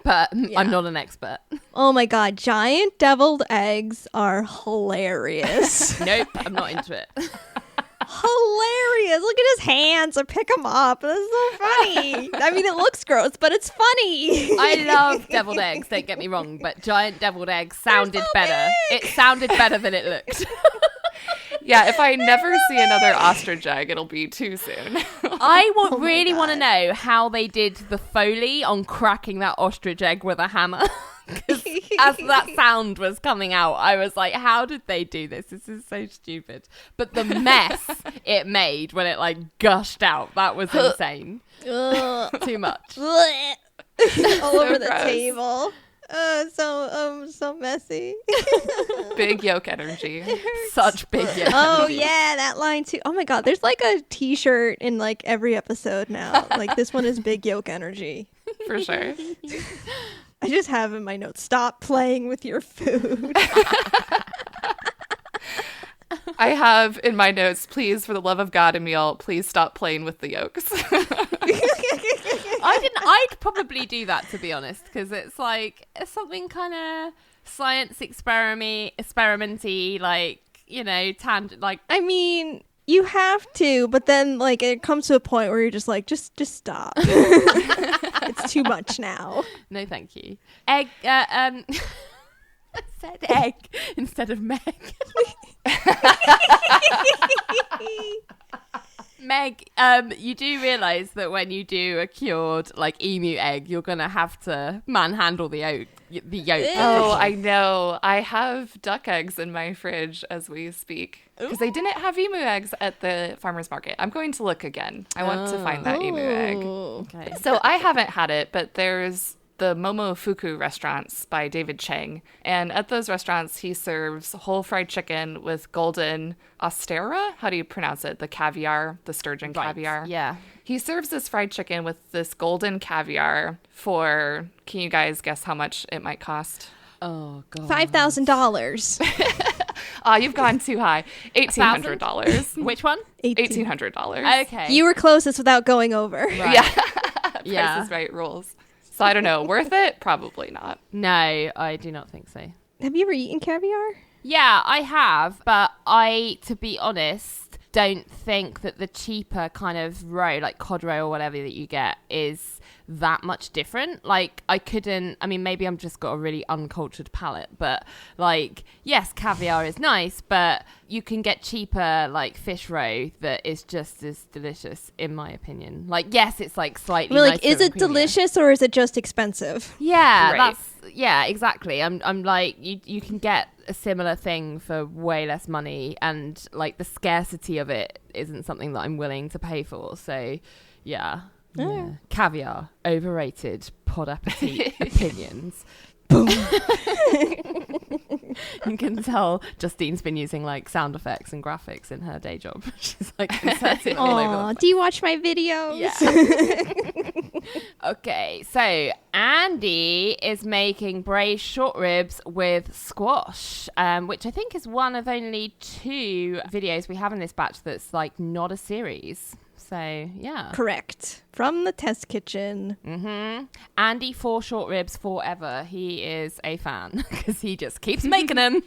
But I'm not an expert. Oh my god, giant deviled eggs are hilarious. Nope, I'm not into it. Hilarious. Look at his hands. I pick them up. That's so funny. I mean, it looks gross, but it's funny. I love deviled eggs, don't get me wrong, but giant deviled eggs sounded so better. big. It sounded better than it looked. Yeah, if I never see another ostrich egg, it'll be too soon. I really want to know how they did the Foley on cracking that ostrich egg with a hammer. 'Cause as that sound was coming out, I was like, how did they do this? This is so stupid. But the mess it made when it like gushed out, that was insane. Too much. All over the gross. table. So messy. Big yolk energy. Such big energy. Oh yeah, that line too. Oh my god, there's like a t-shirt in like every episode now. Like this one is big yolk energy. For sure. I just have in my notes, stop playing with your food. I have in my notes, please, for the love of God, Emil, please stop playing with the yolks. I'd probably do that, to be honest, because it's like it's something kind of science experimenty, like, you know, like. I mean, you have to, but then like it comes to a point where you're just like, just stop. It's too much now. No, thank you. Egg. I said egg instead of Meg. Meg, you do realise that when you do a cured like emu egg, you're gonna have to manhandle the yolk. Oh, I know. I have duck eggs in my fridge as we speak because they didn't have emu eggs at the farmer's market. I'm going to look again. I want to find that emu egg. Okay. So I haven't had it, but there's the Momofuku restaurants by David Chang. And at those restaurants, he serves whole fried chicken with golden ostera. How do you pronounce it? The caviar, the sturgeon caviar. Yeah. He serves this fried chicken with this golden caviar for, can you guys guess how much it might cost? Oh, God. $5,000. You've gone too high. $1,800. Which one? $1,800. Okay. You were closest without going over. Right. Yeah. Yeah. Price is Right rules. So I don't know. Worth it? Probably not. No, I do not think so. Have you ever eaten caviar? Yeah, I have, but to be honest, don't think that the cheaper kind of roe, like cod roe or whatever that you get, is that much different. Like, maybe I'm just got a really uncultured palate, but like, yes, caviar is nice, but you can get cheaper like fish roe that is just as delicious, in my opinion. Like, yes, it's like slightly We're like, nicer is it and creamier. delicious or is it just expensive? Yeah, Right. yeah, exactly. I'm like, you can get a similar thing for way less money, and like the scarcity of it isn't something that I'm willing to pay for. So, yeah. Yeah. Caviar, overrated, Pod Appétit opinions. Boom. You can tell Justine's been using like sound effects and graphics in her day job. She's like inserting all over the Aw, place. do you watch my videos? Yeah. Okay, so Andy is making braised short ribs with squash, which I think is one of only 2 videos we have in this batch that's like not a series. So, yeah. Correct. From the test kitchen. Mm-hmm. Andy for short ribs forever. He is a fan because he just keeps making them.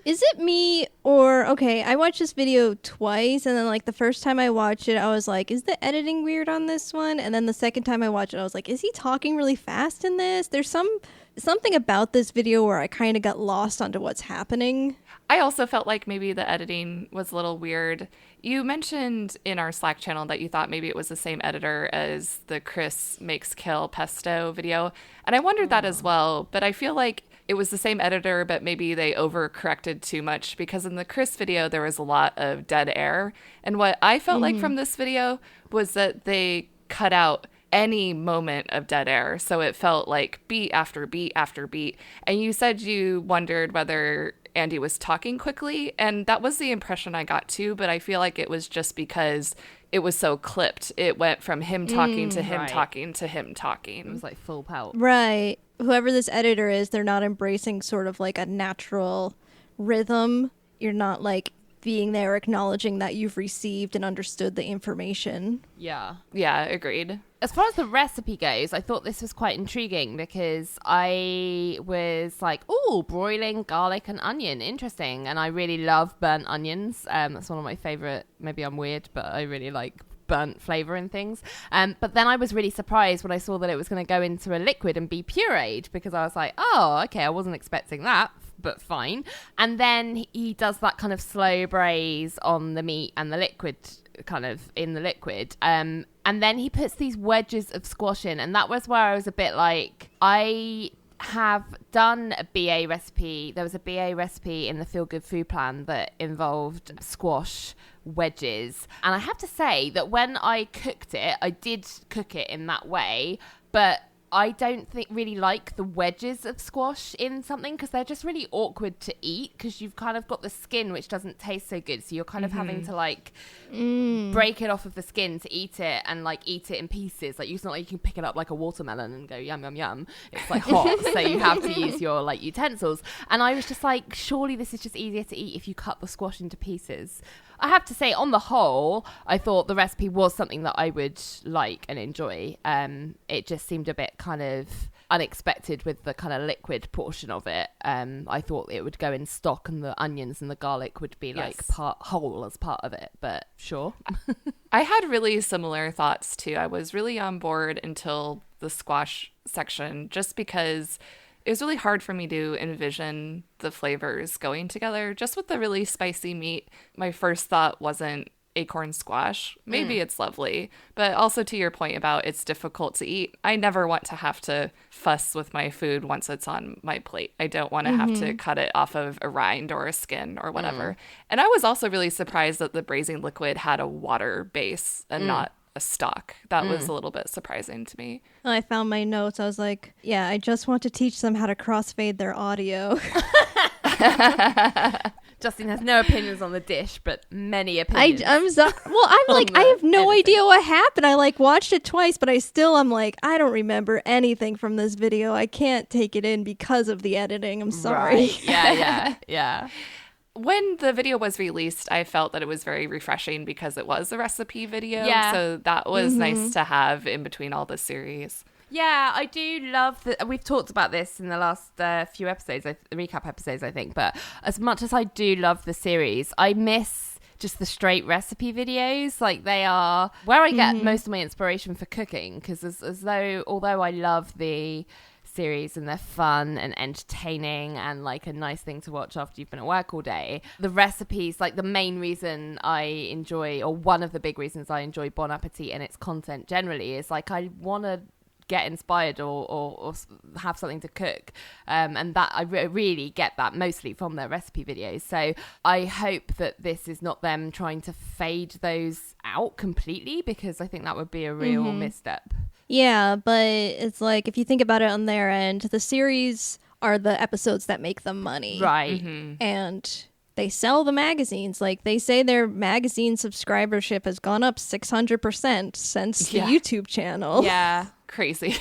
Is it me or, okay, I watched this video twice, and then like the first time I watched it, I was like, is the editing weird on this one? And then the second time I watched it, I was like, is he talking really fast in this? There's something about this video where I kind of got lost onto what's happening. I also felt like maybe the editing was a little weird. You mentioned in our Slack channel that you thought maybe it was the same editor as the Chris Makes Kill Pesto video. And I wondered that as well, but I feel like it was the same editor, but maybe they overcorrected too much because in the Chris video, there was a lot of dead air. And what I felt like from this video was that they cut out any moment of dead air. So it felt like beat after beat after beat. And you said you wondered whether Andy was talking quickly, and that was the impression I got too, but I feel like it was just because it was so clipped. It went from him talking to him talking to him talking. It was like full pelt. Right. Whoever this editor is, they're not embracing sort of like a natural rhythm. You're not like being there acknowledging that you've received and understood the information. Yeah. Yeah, agreed. As far as the recipe goes, I thought this was quite intriguing because I was like, oh, broiling garlic and onion. Interesting. And I really love burnt onions. That's one of my favorite. Maybe I'm weird, but I really like burnt flavor in things. But then I was really surprised when I saw that it was going to go into a liquid and be pureed, because I was like, oh, okay, I wasn't expecting that, but fine. And then he does that kind of slow braise on the meat and the liquid, kind of in the liquid. And then he puts these wedges of squash in. And that was where I was a bit like, I have done a BA recipe. There was a BA recipe in the Feel Good Food Plan that involved squash wedges. And I have to say that when I cooked it, I did cook it in that way, but I don't really like the wedges of squash in something, because they're just really awkward to eat, because you've kind of got the skin which doesn't taste so good, so you're kind of having to like break it off of the skin to eat it, and like eat it in pieces. Like, it's not like you can pick it up like a watermelon and go yum yum yum. It's like hot, so you have to use your like utensils. And I was just like, surely this is just easier to eat if you cut the squash into pieces. I have to say, on the whole, I thought the recipe was something that I would like and enjoy. It just seemed a bit kind of unexpected with the kind of liquid portion of it. I thought it would go in stock and the onions and the garlic would be like whole as part of it, but sure. I had really similar thoughts too. I was really on board until the squash section, just because it was really hard for me to envision the flavors going together. Just with the really spicy meat, my first thought wasn't acorn squash. Maybe it's lovely, but also to your point about it's difficult to eat, I never want to have to fuss with my food once it's on my plate. I don't want to have to cut it off of a rind or a skin or whatever. And I was also really surprised that the braising liquid had a water base and not a stock. That was a little bit surprising to me. I found my notes. I was like, yeah, I just want to teach them how to crossfade their audio. Justine has no opinions on the dish, but many opinions. I'm like, I have no idea what happened. I like watched it twice, but I'm like, I don't remember anything from this video. I can't take it in because of the editing. I'm sorry. Right. Yeah. When the video was released, I felt that it was very refreshing because it was a recipe video. Yeah. So that was nice to have in between all the series. Yeah, I do love that. We've talked about this in the last few episodes, recap episodes, I think. But as much as I do love the series, I miss just the straight recipe videos. Like, they are where I get most of my inspiration for cooking. Because although I love the series and they're fun and entertaining and like a nice thing to watch after you've been at work all day, the recipes, like the main reason I enjoy, or one of the big reasons I enjoy Bon Appétit and its content generally, is like I want to get inspired or have something to cook, and that I really get that mostly from their recipe videos. So I hope that this is not them trying to fade those out completely, because I think that would be a real misstep. Yeah, but it's like, if you think about it on their end, the series are the episodes that make them money. Right. And they sell the magazines. Like, they say their magazine subscribership has gone up 600% since the YouTube channel. Yeah. Crazy.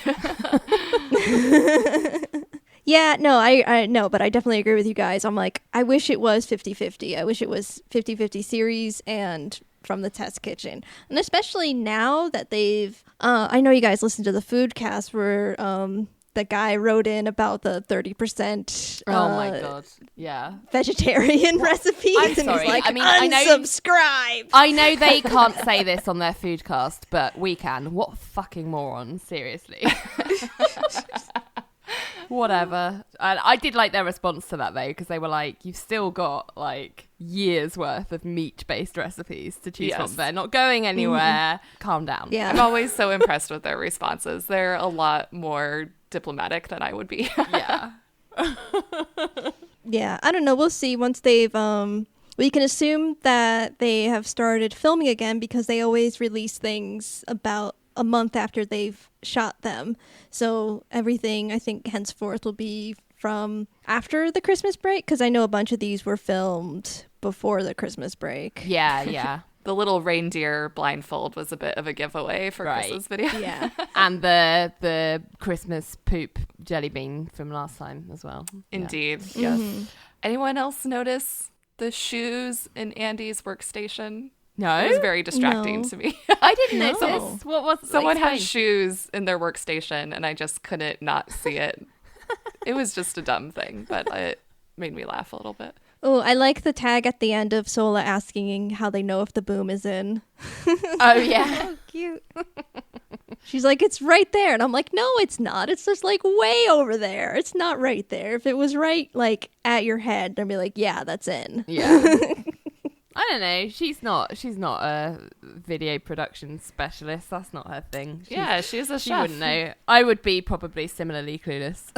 Yeah, no, I no, but I definitely agree with you guys. I'm like, I wish it was 50-50. I wish it was 50-50 series and from the test kitchen. And especially now that they've I know you guys listened to the food cast where the guy wrote in about the 30% oh my god, yeah, vegetarian recipes. I'm and sorry. He's like, I mean, unsubscribe. I know they can't say this on their food cast, but we can. What fucking morons, seriously. Whatever. And I did like their response to that though, because they were like, you've still got like years worth of meat-based recipes to choose from. They're not going anywhere. Calm down. Yeah, I'm always so impressed with their responses. They're a lot more diplomatic than I would be. Yeah. Yeah, I don't know. We'll see once they've we can assume that they have started filming again, because they always release things about a month after they've shot them. So everything, I think, henceforth will be from after the Christmas break, because I know a bunch of these were filmed before the Christmas break. Yeah. The little reindeer blindfold was a bit of a giveaway for Chris's video. Yeah. And the Christmas poop jelly bean from last time as well. Indeed, yes. Anyone else notice the shoes in Andy's workstation? No. It was very distracting to me. I didn't notice. What was Someone had shoes in their workstation and I just couldn't not see it. It was just a dumb thing, but it made me laugh a little bit. Oh, I like the tag at the end of Sola asking how they know if the boom is in. Oh, yeah. So cute. She's like, it's right there. And I'm like, no, it's not. It's just like way over there. It's not right there. If it was right, like at your head, I'd be like, yeah, that's in. Yeah. I don't know. She's not a video production specialist. That's not her thing. She's a chef. She wouldn't know. I would be probably similarly clueless.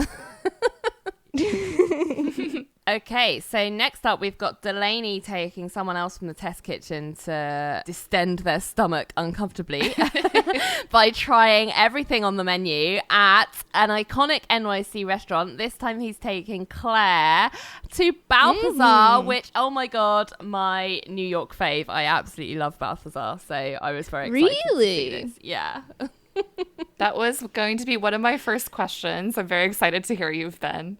Okay, so next up we've got Delany taking someone else from the test kitchen to distend their stomach uncomfortably by trying everything on the menu at an iconic NYC restaurant. This time he's taking Claire to Balthazar, which, oh my God, my New York fave. I absolutely love Balthazar, so I was very excited to see this. Yeah. That was going to be one of my first questions. I'm very excited to hear you've been.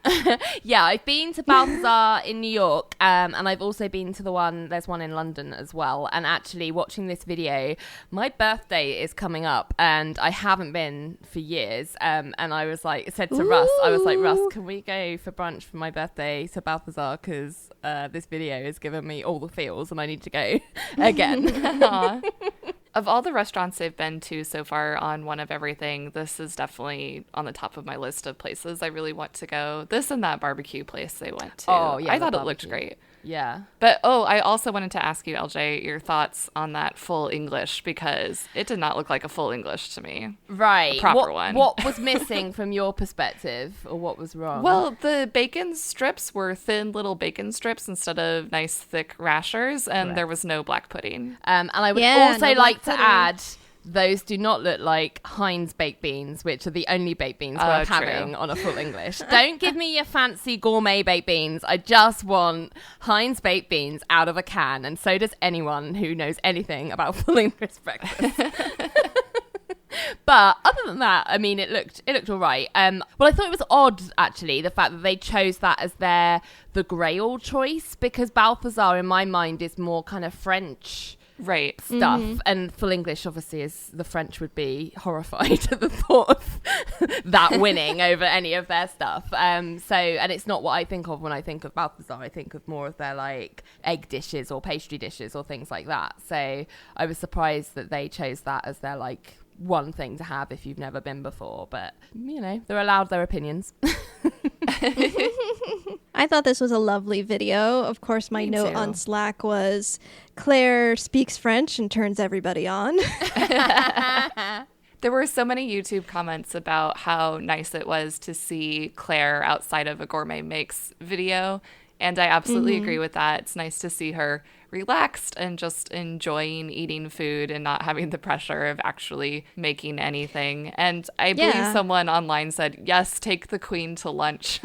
Yeah, I've been to Balthazar in New York, and I've also been to there's one in London as well. And actually, watching this video, my birthday is coming up, and I haven't been for years. And I said to Russ, Russ, can we go for brunch for my birthday to Balthazar? Because this video has given me all the feels, and I need to go again. Of all the restaurants they've been to so far on One of Everything, this is definitely on the top of my list of places I really want to go. This and that barbecue place they went to. Oh, yeah, I thought it looked great. Yeah. But, I also wanted to ask you, LJ, your thoughts on that full English, because it did not look like a full English to me. Right. A proper one. What was missing from your perspective, or what was wrong? Well, the bacon strips were thin little bacon strips instead of nice thick rashers, and there was no black pudding. And I would also like to add, those do not look like Heinz baked beans, which are the only baked beans worth having on a full English. Don't give me your fancy gourmet baked beans. I just want Heinz baked beans out of a can, and so does anyone who knows anything about full English breakfast. But other than that, I mean, it looked all right. Well, I thought it was odd, actually, the fact that they chose that as the Grail choice, because Balthazar, in my mind, is more kind of French stuff, and full English obviously is the French would be horrified at the thought of that winning over any of their stuff. And it's not what I think of when I think of Balthazar. I think of more of their like egg dishes or pastry dishes or things like that. So I was surprised that they chose that as their like one thing to have if you've never been before, but you know, they're allowed their opinions. I thought this was a lovely video. Of course, my note on Slack was Claire speaks French and turns everybody on. There were so many YouTube comments about how nice it was to see Claire outside of a Gourmet Makes video, and I absolutely agree with that. It's nice to see her relaxed and just enjoying eating food and not having the pressure of actually making anything. And I believe someone online said, yes, take the queen to lunch.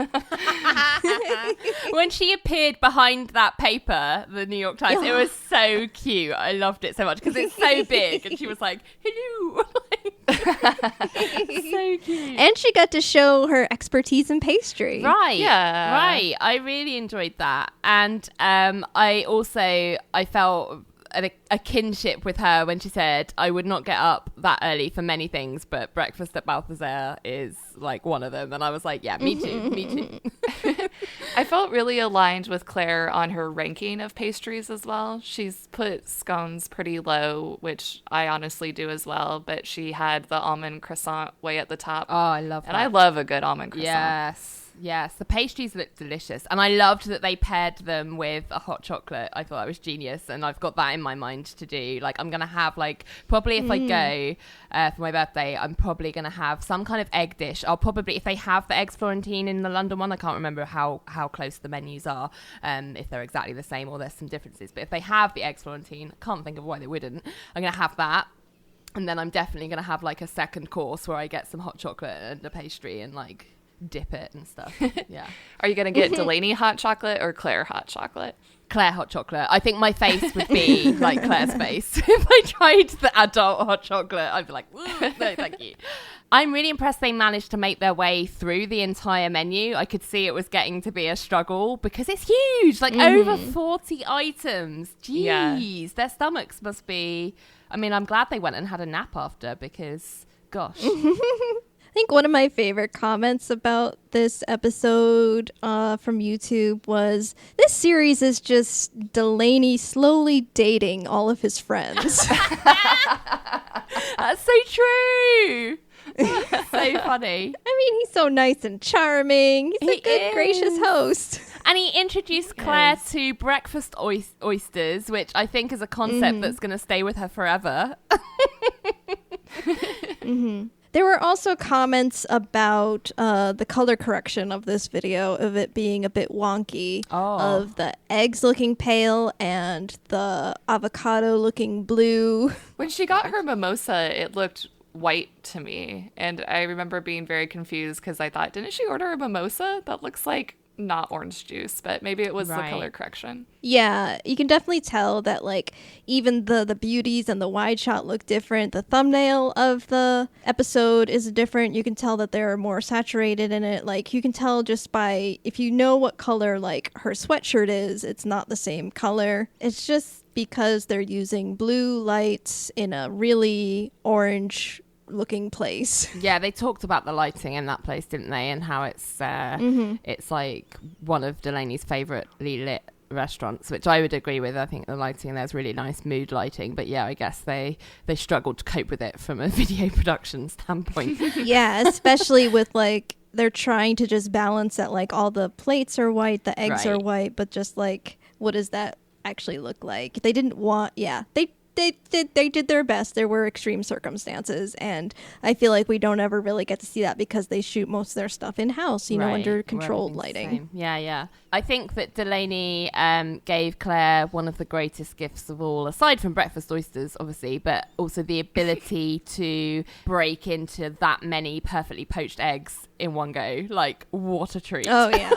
When she appeared behind that paper, the New York Times, it was so cute. I loved it so much because it's so big. And she was like, hello. So cute. And she got to show her expertise in pastry. Right. Yeah. Right. I really enjoyed that. And I felt a kinship with her when she said, I would not get up that early for many things, but breakfast at Balthazar is like one of them. And I was like, yeah, me too. I felt really aligned with Claire on her ranking of pastries as well. She's put scones pretty low, which I honestly do as well, but she had the almond croissant way at the top. Oh, I love that. And I love a good almond croissant. Yes, the pastries looked delicious, and I loved that they paired them with a hot chocolate. I thought that was genius, and I've got that in my mind to do. Like, I'm gonna have probably if I go for my birthday, I'm probably gonna have some kind of egg dish. I'll probably, if they have the eggs Florentine in the London one, I can't remember how close the menus are, if they're exactly the same or there's some differences. But if they have the eggs Florentine, I can't think of why they wouldn't. I'm gonna have that. And then I'm definitely going to have like a second course where I get some hot chocolate and a pastry and like dip it and stuff. Yeah. Are you going to get Delany hot chocolate or Claire hot chocolate? Claire hot chocolate. I think my face would be like Claire's face. If I tried the adult hot chocolate, I'd be like, no, thank you. I'm really impressed they managed to make their way through the entire menu. I could see it was getting to be a struggle because it's huge, like over 40 items. Jeez, their stomachs must be... I mean, I'm glad they went and had a nap after because, gosh. I think one of my favorite comments about this episode from YouTube was, this series is just Delany slowly dating all of his friends. That's so true. So funny. I mean, he's so nice and charming. He's a good, gracious host. And he introduced Claire to breakfast oysters, which I think is a concept that's going to stay with her forever. There were also comments about the color correction of this video, of it being a bit wonky, of the eggs looking pale and the avocado looking blue. When she got her mimosa, it looked white to me. And I remember being very confused because I thought, didn't she order a mimosa? That looks like not orange juice, but maybe it was the color correction. Yeah, you can definitely tell that, like, even the beauties and the wide shot look different. The thumbnail of the episode is different. You can tell that they're more saturated in it. Like, you can tell just by, if you know what color, like, her sweatshirt is, it's not the same color. It's just because they're using blue lights in a really orange looking place. Yeah, they talked about the lighting in that place, didn't they? And how it's it's like one of Delany's favoritely lit restaurants, which I would agree with. I think the lighting in there is really nice, mood lighting. But yeah, I guess they struggled to cope with it from a video production standpoint. Yeah, especially with, like, they're trying to just balance that, like, all the plates are white, the eggs are white, but just like, what does that actually look like? They didn't want, They did their best. There were extreme circumstances, and I feel like we don't ever really get to see that because they shoot most of their stuff in-house, you know, under controlled lighting. Yeah. I think that Delany gave Claire one of the greatest gifts of all, aside from breakfast oysters, obviously, but also the ability to break into that many perfectly poached eggs in one go. Like, what a treat. Oh, yeah.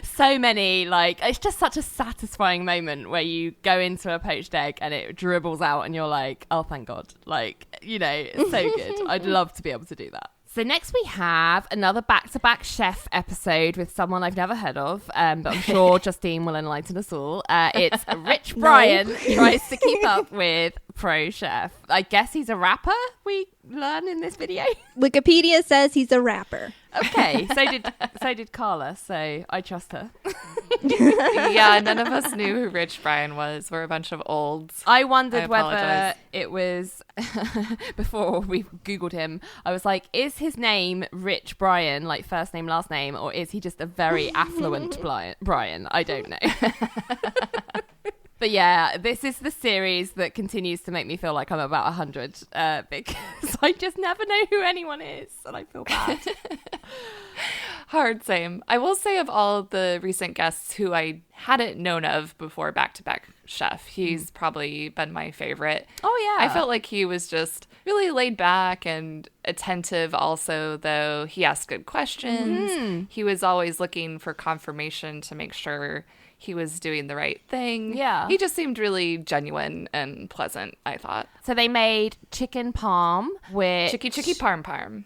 So many, like, it's just such a satisfying moment where you go into a poached egg and it dribbles out and you're like, oh, thank God. Like, you know, it's so good. I'd love to be able to do that. So next we have another back-to-back chef episode with someone I've never heard of, but I'm sure Justine will enlighten us all. It's Rich Brian tries to keep up with pro chef. I guess he's a rapper, we learn in this video. Wikipedia says he's a rapper. Okay, so did Carla, so I trust her. Yeah, none of us knew who Rich Brian was. We're a bunch of olds. I wondered whether it was, before we Googled him, I was like, is his name Rich Brian, like first name, last name, or is he just a very affluent Brian? I don't know. But yeah, this is the series that continues to make me feel like I'm about 100 because I just never know who anyone is and I feel bad. Hard, same. I will say, of all the recent guests who I hadn't known of before Back-to-Back Chef, he's probably been my favorite. Oh, yeah. I felt like he was just really laid back and attentive also, though. He asked good questions. Mm-hmm. He was always looking for confirmation to make sure he was doing the right thing. Yeah. He just seemed really genuine and pleasant, I thought. So they made chicken parm with... Chicky parm.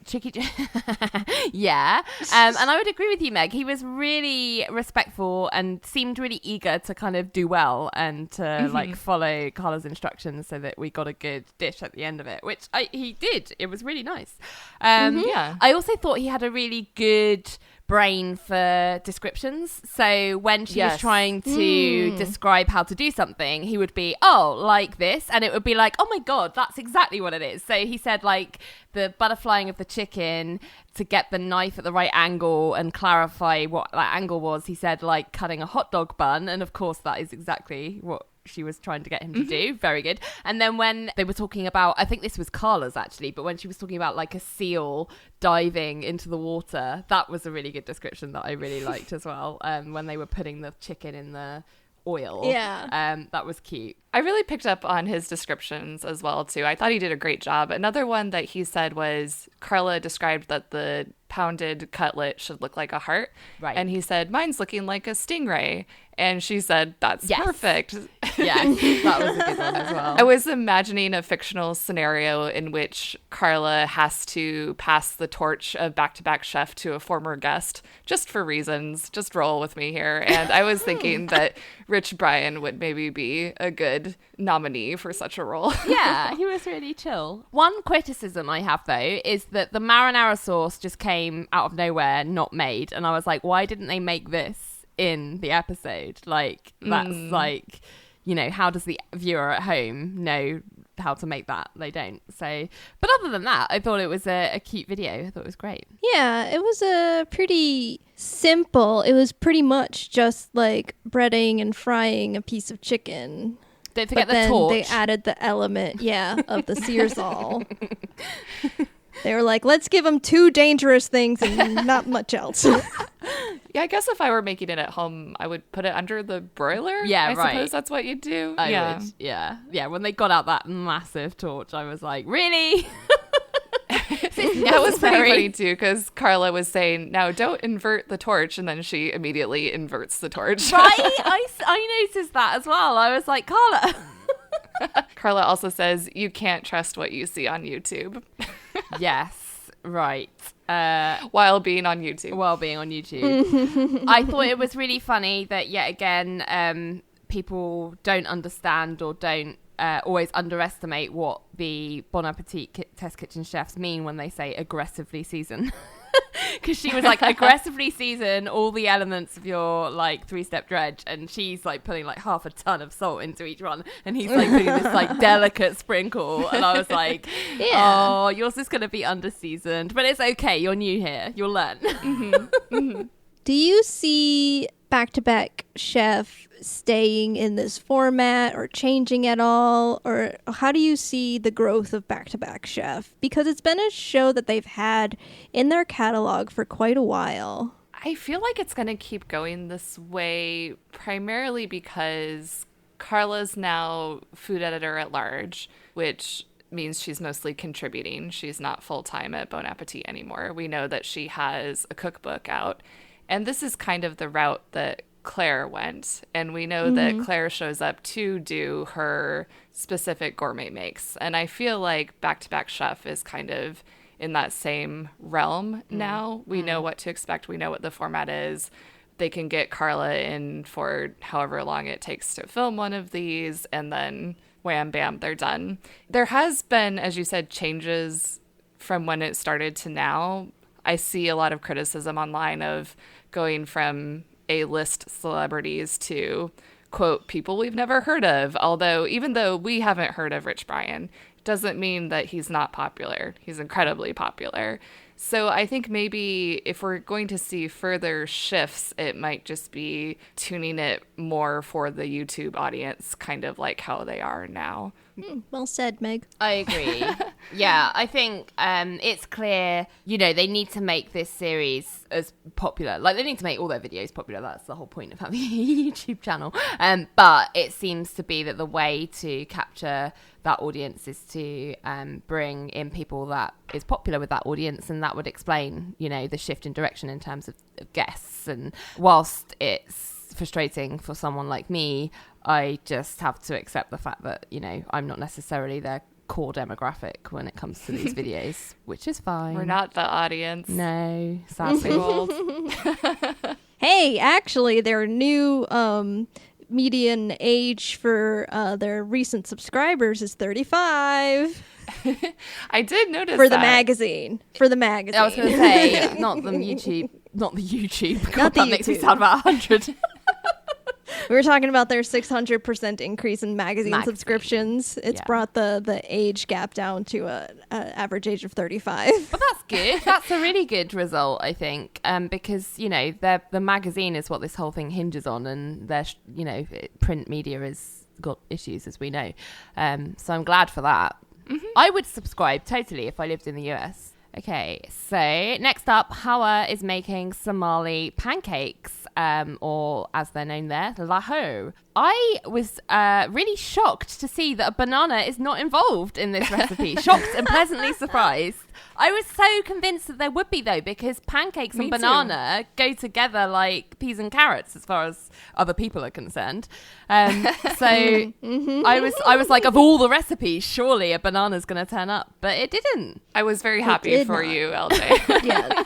Yeah. And I would agree with you, Meg. He was really respectful and seemed really eager to kind of do well and to like follow Carla's instructions so that we got a good dish at the end of it, which he did. It was really nice. Yeah. I also thought he had a really good brain for descriptions. So when she was trying to describe how to do something, he would be, oh, like this, and it would be like, oh my God, that's exactly what it is. So he said, like, the butterflying of the chicken to get the knife at the right angle and clarify what that angle was. He said, like, cutting a hot dog bun, and of course that is exactly what she was trying to get him to do. Very good. And then when they were talking about, I think this was Carla's actually, but when she was talking about like a seal diving into the water, that was a really good description that I really liked as well. When they were putting the chicken in the oil. Yeah. That was cute. I really picked up on his descriptions as well too. I thought he did a great job. Another one that he said was, Carla described that the pounded cutlet should look like a heart. Right. And he said, mine's looking like a stingray. And she said, that's perfect. Yeah, that was a good one as well. I was imagining a fictional scenario in which Carla has to pass the torch of back-to-back chef to a former guest, just for reasons. Just roll with me here. And I was thinking that Rich Brian would maybe be a good nominee for such a role. Yeah, he was really chill. One criticism I have, though, is that the marinara sauce just came out of nowhere, not made. And I was like, why didn't they make this in the episode? Like, that's like, you know, how does the viewer at home know how to make that? They don't. So, but other than that, I thought it was a cute video. I thought it was great. Yeah, it was a pretty simple. It was pretty much just like breading and frying a piece of chicken. Don't forget the torch. They added the element, of the searsall. They were like, let's give them two dangerous things and not much else. Yeah, I guess if I were making it at home, I would put it under the broiler. Yeah, I right. suppose that's what you'd do. I would, yeah. When they got out that massive torch, I was like, really? Yeah, it was pretty funny too, because Carla was saying, now don't invert the torch, and then she immediately inverts the torch. Right? I noticed that as well. I was like, Carla. Carla also says, you can't trust what you see on YouTube. Yes, right. While being on YouTube. I thought it was really funny that, yet again, people don't understand or don't always underestimate what the Bon Appétit test kitchen chefs mean when they say aggressively season. Because she was like, aggressively season all the elements of your like 3-step dredge, and she's like putting like half a ton of salt into each one, and he's like doing this like delicate sprinkle, and I was like, oh, yours is going to be under seasoned, but it's okay, you're new here, you'll learn. Do you see back-to-back chef staying in this format or changing at all? Or how do you see the growth of back-to-back chef? Because it's been a show that they've had in their catalog for quite a while. I feel like it's going to keep going this way, primarily because Carla's now food editor at large, which means she's mostly contributing. She's not full-time at Bon Appétit anymore. We know that she has a cookbook out. And this is kind of the route that Claire went. And we know that Claire shows up to do her specific Gourmet Makes. And I feel like Back-to-Back Chef is kind of in that same realm now. We know what to expect. We know what the format is. They can get Carla in for however long it takes to film one of these. And then wham, bam, they're done. There has been, as you said, changes from when it started to now. I see a lot of criticism online of going from A-list celebrities to, quote, people we've never heard of. Although, even though we haven't heard of Rich Brian, doesn't mean that he's not popular. He's incredibly popular. So I think maybe if we're going to see further shifts, it might just be tuning it more for the YouTube audience, kind of like how they are now. Well said, Meg. I agree. Yeah, I think it's clear, you know, they need to make this series as popular. Like, they need to make all their videos popular. That's the whole point of having a YouTube channel. But it seems to be that the way to capture that audience is to bring in people that is popular with that audience, and that would explain, you know, the shift in direction in terms of guests. And whilst it's frustrating for someone like me, I just have to accept the fact that, you know, I'm not necessarily their core demographic when it comes to these videos, which is fine. We're not the audience. No, sadly. Hey, actually, their new median age for their recent subscribers is 35. I did notice for that. the magazine. For the magazine. I was going to say, not the YouTube. God, that makes me sound about 100. We were talking about their 600% increase in magazine subscriptions. It's brought the age gap down to an average age of 35. But that's good. That's a really good result, I think, because, you know, the magazine is what this whole thing hinges on, and their, you know, print media has got issues, as we know. So I'm glad for that. Mm-hmm. I would subscribe totally if I lived in the US. Okay, so next up, Hawa is making Somali pancakes, or as they're known there, Lahoh. I was really shocked to see that a banana is not involved in this recipe. Shocked and pleasantly surprised. I was so convinced that there would be, though, because pancakes and banana go together like peas and carrots as far as other people are concerned. So I was like, of all the recipes, surely a banana's going to turn up. But it didn't. I was very happy for you, LJ. Yes.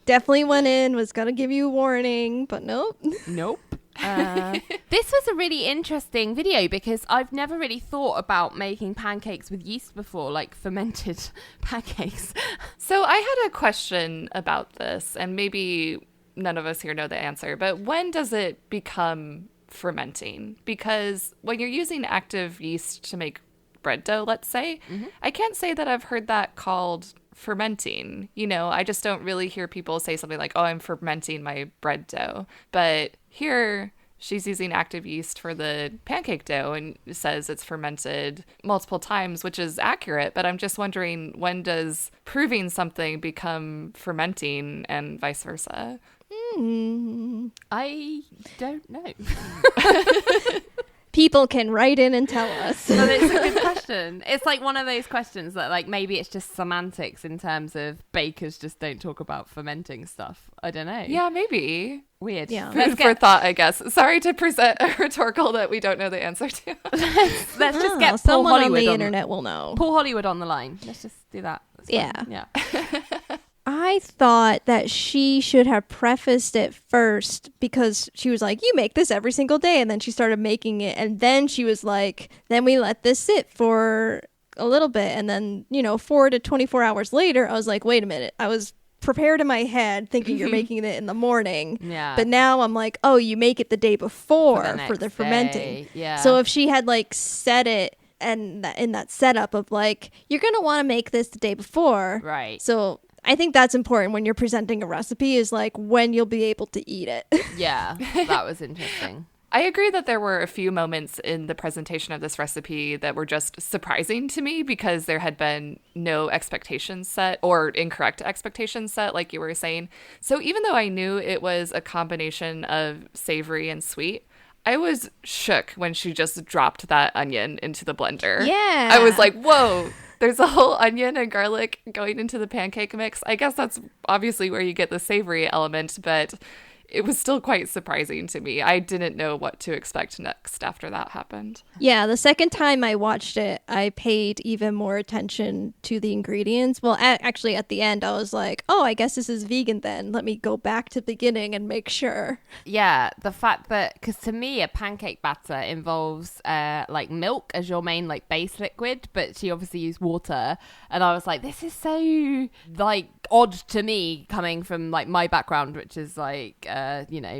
Definitely went in, was going to give you a warning, but nope. Nope. This was a really interesting video because I've never really thought about making pancakes with yeast before, like fermented pancakes. So I had a question about this, and maybe none of us here know the answer, but when does it become fermenting? Because when you're using active yeast to make bread dough, let's say, I can't say that I've heard that called fermenting. You know, I just don't really hear people say something like, oh, I'm fermenting my bread dough. But here she's using active yeast for the pancake dough and says it's fermented multiple times, which is accurate. But I'm just wondering, when does proving something become fermenting and vice versa? I don't know. People can write in and tell us. Well, it's a good question. It's like one of those questions that, like, maybe it's just semantics in terms of bakers just don't talk about fermenting stuff. I don't know. Yeah, maybe. Weird. Yeah. Food for thought, I guess. Sorry to present a rhetorical that we don't know the answer to. Let's just get Paul someone Hollywood on the internet will know. Paul Hollywood on the line. Let's just do that. Yeah. I thought that she should have prefaced it first because she was like, you make this every single day. And then she started making it. And then she was like, then we let this sit for a little bit. And then, 4 to 24 hours later, I was like, wait a minute. I was prepared in my head thinking you're making it in the morning. Yeah. But now I'm like, oh, you make it the day before for the fermenting. Yeah. So if she had like said it and in that setup of like, you're going to want to make this the day before. Right. So I think that's important when you're presenting a recipe is like when you'll be able to eat it. Yeah, that was interesting. I agree that there were a few moments in the presentation of this recipe that were just surprising to me because there had been no expectations set or incorrect expectations set, like you were saying. So even though I knew it was a combination of savory and sweet, I was shook when she just dropped that onion into the blender. Yeah. I was like, whoa. There's a whole onion and garlic going into the pancake mix. I guess that's obviously where you get the savory element, but it was still quite surprising to me. I didn't know what to expect next after that happened. Yeah, the second time I watched it, I paid even more attention to the ingredients. Well, actually, at the end, I was like, oh, I guess this is vegan then. Let me go back to the beginning and make sure. Yeah, the fact that, because to me, a pancake batter involves like milk as your main like base liquid, but she obviously used water. And I was like, this is so like odd to me coming from like my background, which is like,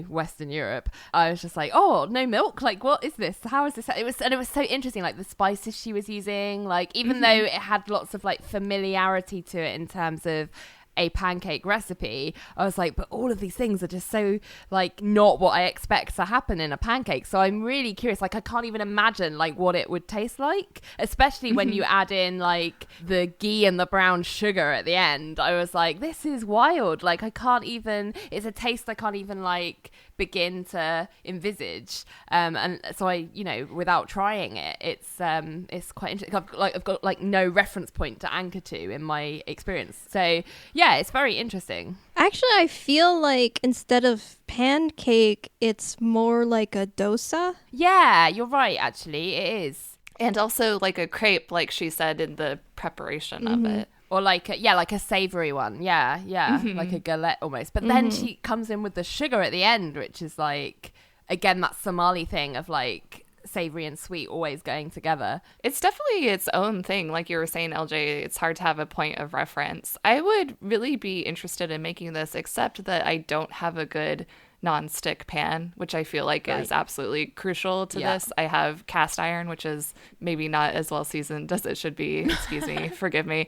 Western Europe. I was just like, oh, no milk? Like, what is this? How is this? It was so interesting, like the spices she was using, like even though it had lots of like familiarity to it in terms of a pancake recipe, I was like, but all of these things are just so like not what I expect to happen in a pancake. So I'm really curious. Like I can't even imagine like what it would taste like, especially when you add in like the ghee and the brown sugar at the end. I was like, this is wild. Like I can't even, it's a taste I can't even like begin to envisage. And so I, without trying it, it's quite interesting. I've got like no reference point to anchor to in my experience. So yeah, it's very interesting. Actually, I feel like instead of pancake, it's more like a dosa. Yeah, you're right, actually. It is. And also like a crepe, like she said in the preparation of it. Or like a savory one. Yeah. Like a galette almost. But then she comes in with the sugar at the end, which is like, again, that Somali thing of like savory and sweet always going together. It's definitely its own thing. Like you were saying, LJ, it's hard to have a point of reference. I would really be interested in making this, except that I don't have a good non-stick pan, which I feel like is absolutely crucial to this. I have cast iron, which is maybe not as well seasoned as it should be. Excuse me, forgive me.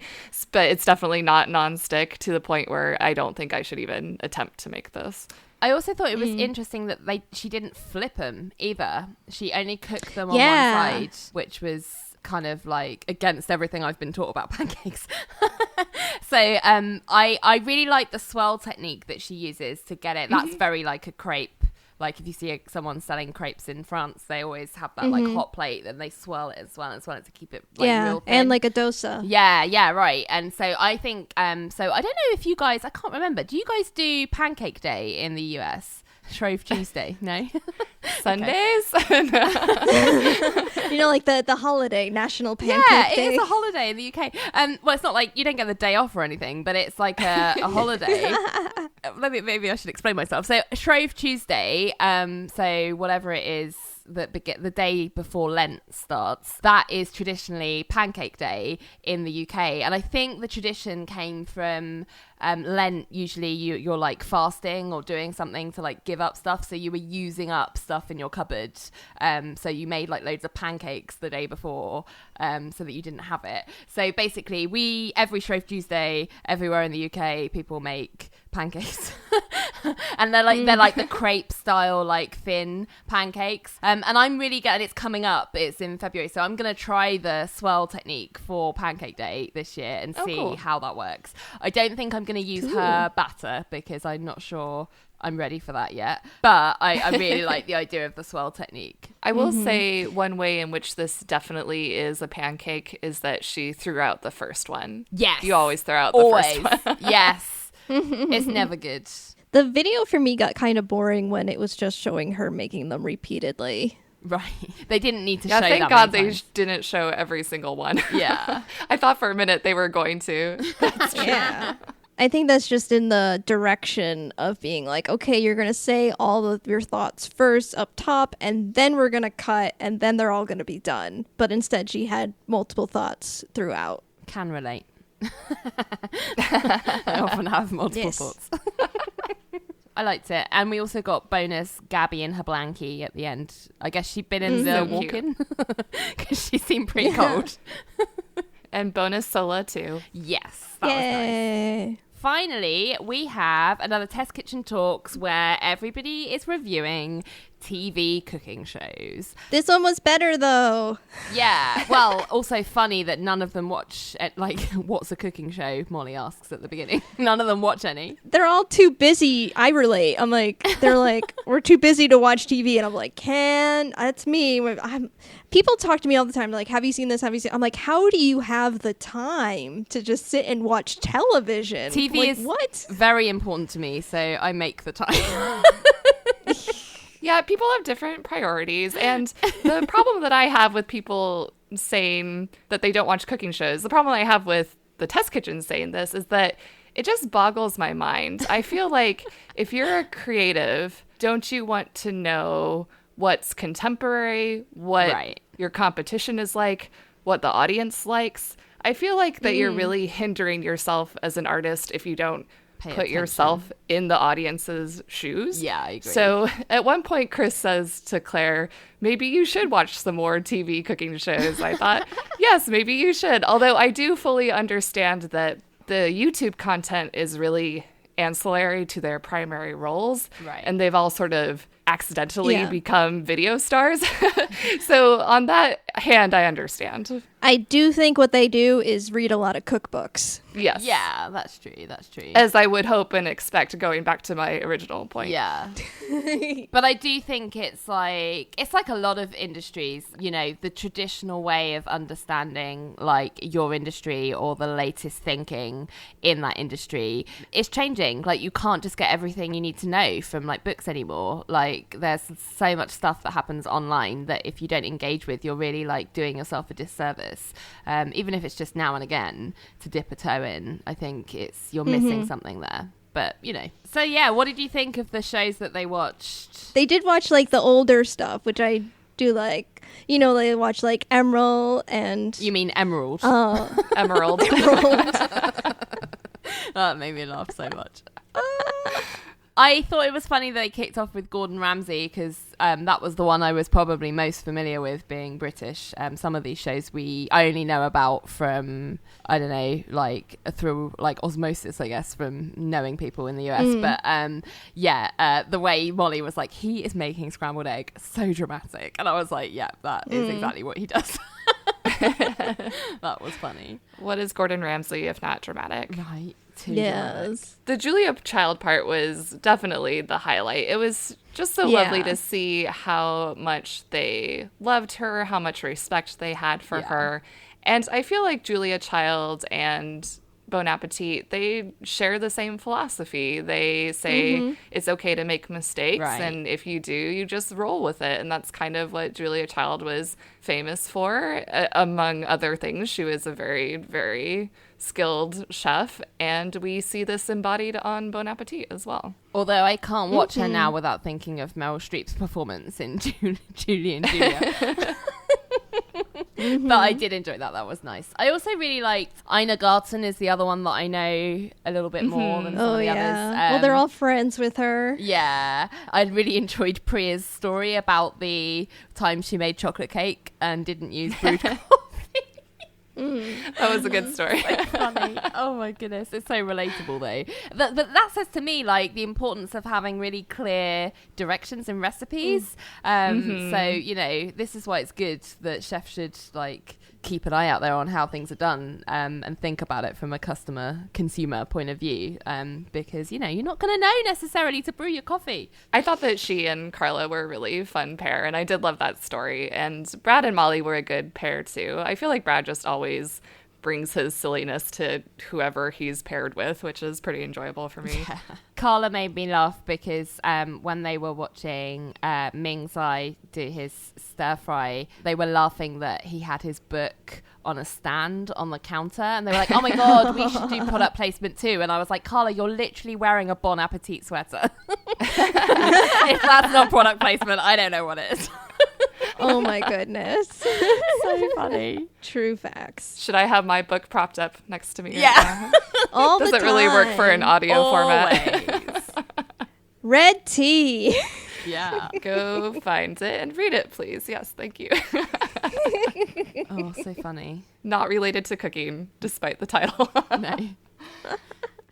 But it's definitely not non-stick to the point where I don't think I should even attempt to make this. I also thought it was interesting that she didn't flip them either. She only cooked them on one side, which was kind of like against everything I've been taught about pancakes. So I really like the swirl technique that she uses to get it. That's very like a crepe like if you see someone selling crepes in France, they always have that like hot plate, then they swirl it and swirl it to keep it like real thin. And like a dosa. Yeah, right. And so I think so I don't know if you guys, I can't remember, do you guys do Pancake Day in the US? Shrove Tuesday? No. Sundays? You know, like the holiday, National Pancake Day. It is a holiday in the UK. Well, it's not like you don't get the day off or anything, but it's like a holiday. Maybe I should explain myself. So Shrove Tuesday, so whatever it is, the day before Lent starts, that is traditionally Pancake Day in the UK. And I think the tradition came from Lent. Usually you're like fasting or doing something to like give up stuff, so you were using up stuff in your cupboard, so you made like loads of pancakes the day before, so that you didn't have it. So basically every Shrove Tuesday everywhere in the UK, people make pancakes and they're like the crepe style, like thin pancakes, and I'm really good. It's coming up, it's in February, so I'm gonna try the swirl technique for Pancake Day this year and see how that works. I don't think I'm gonna use her batter because I'm not sure I'm ready for that yet, but I really like the idea of the swirl technique. I will say one way in which this definitely is a pancake is that she threw out the first one. Yes, you always throw out the first one. Yes. It's never good. The video for me got kind of boring when it was just showing her making them repeatedly. Right. They didn't need to show that. Thank God they didn't show every single one. Yeah. I thought for a minute they were going to. That's true. Yeah. I think that's just in the direction of being like, okay, you're going to say all of your thoughts first up top, and then we're going to cut, and then they're all going to be done. But instead, she had multiple thoughts throughout. Can relate. I often have multiple thoughts. I liked it. And we also got bonus Gabby in her blankie at the end. I guess she'd been in the walk-in because she seemed pretty cold. And bonus Sola too. Yes, that was nice. Finally, we have another Test Kitchen Talks where everybody is reviewing TV cooking shows. This one was better though. Yeah, well, also funny that none of them watch, like, what's a cooking show, Molly asks at the beginning. None of them watch any. They're all too busy. I relate. I'm like, they're like, we're too busy to watch TV. And I'm like, that's me. People talk to me all the time, like, have you seen this? Have you seen? I'm like, how do you have the time to just sit and watch television? TV is very important to me, so I make the time. Yeah, people have different priorities. And the problem that I have with people saying that they don't watch cooking shows, the problem I have with the Test Kitchen saying this is that it just boggles my mind. I feel like if you're a creative, don't you want to know what's contemporary, what your competition is like, what the audience likes? I feel like that you're really hindering yourself as an artist if you don't put yourself in the audience's shoes. Yeah, I agree. So at one point, Chris says to Claire, maybe you should watch some more TV cooking shows. I thought, yes, maybe you should. Although I do fully understand that the YouTube content is really ancillary to their primary roles. Right. And they've all sort of accidentally become video stars. So on that hand, I understand. I do think what they do is read a lot of cookbooks. Yes. Yeah, that's true. That's true. As I would hope and expect, going back to my original point. Yeah. But I do think it's like a lot of industries, you know, the traditional way of understanding like your industry or the latest thinking in that industry is changing. Like you can't just get everything you need to know from like books anymore. Like there's so much stuff that happens online that if you don't engage with, you're really like doing yourself a disservice. Even if it's just now and again to dip a toe in, I think you're missing something there. But, you know. So, yeah, what did you think of the shows that they watched? They did watch, like, the older stuff, which I do like. You know, they watch, like, Emerald and... You mean Emerald? Emerald. That made me laugh so much. I thought it was funny they kicked off with Gordon Ramsay because that was the one I was probably most familiar with being British. Some of these shows I only know about from, I don't know, like through like osmosis, I guess, from knowing people in the US. But the way Molly was like, he is making scrambled egg, so dramatic. And I was like, yeah, that is exactly what he does. That was funny. What is Gordon Ramsay if not dramatic? Right. Yes. The Julia Child part was definitely the highlight. It was Just so lovely to see how much they loved her, how much respect they had for her. And I feel like Julia Child and Bon Appetit, they share the same philosophy. They say it's okay to make mistakes, and if you do, you just roll with it. And that's kind of what Julia Child was famous for. Among other things, she was a very, very skilled chef, and we see this embodied on Bon Appetit as well. Although I can't watch her now without thinking of Meryl Streep's performance in Julie and Julia. But I did enjoy that. That was nice. I also really liked Ina Garten is the other one that I know a little bit more than some of the others. Well, they're all friends with her. Yeah. I really enjoyed Priya's story about the time she made chocolate cake and didn't use brewed coffee. That was a good story. So funny. Oh my goodness, it's so relatable though. But that says to me like the importance of having really clear directions in recipes. So you know, this is why it's good that chefs should like keep an eye out there on how things are done, and think about it from a consumer point of view, because you know you're not going to know necessarily to brew your coffee. I thought that she and Carla were a really fun pair, and I did love that story. And Brad and Molly were a good pair too. I feel like Brad just always brings his silliness to whoever he's paired with, which is pretty enjoyable for me. Yeah. Carla made me laugh because when they were watching Ming Tsai do his stir fry, they were laughing that he had his book on a stand on the counter, and they were like, oh my god, we should do product placement too. And I was like, Carla, you're literally wearing a Bon Appetit sweater. If that's not product placement, I don't know what is. Oh my goodness. So funny. True facts. Should I have my book propped up next to me? Yeah. All the time. Does it really work for an audio format? Red tea. Yeah. Go find it and read it, please. Yes, thank you. Oh, so funny. Not related to cooking, despite the title. No.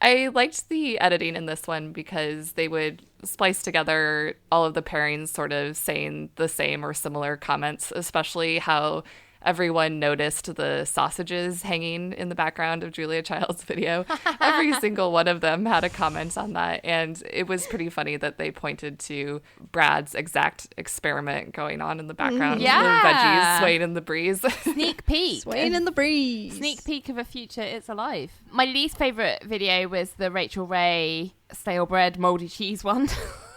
I liked the editing in this one because they would splice together all of the pairings sort of saying the same or similar comments, especially how everyone noticed the sausages hanging in the background of Julia Child's video. Every single one of them had a comment on that, and it was pretty funny that they pointed to Brad's exact experiment going on in the background. Yeah. The veggies swaying in the breeze. Sneak peek. Swaying in the breeze. Sneak peek of a future It's Alive. My least favourite video was the Rachel Ray stale bread mouldy cheese one.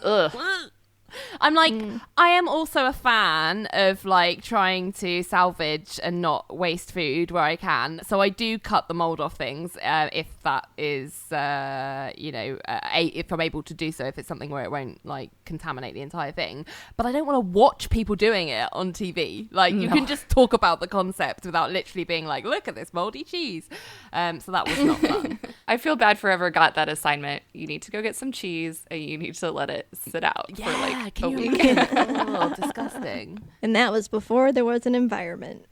Ugh. I'm like, I am also a fan of like trying to salvage and not waste food where I can. So I do cut the mold off things if that is, if I'm able to do so, if it's something where it won't like contaminate the entire thing. But I don't want to watch people doing it on TV. Like you can just talk about the concept without literally being like, look at this moldy cheese. So that was not fun. I feel bad for whoever got that assignment. You need to go get some cheese and you need to let it sit out for like a week. Oh, disgusting. And that was before there was an environment.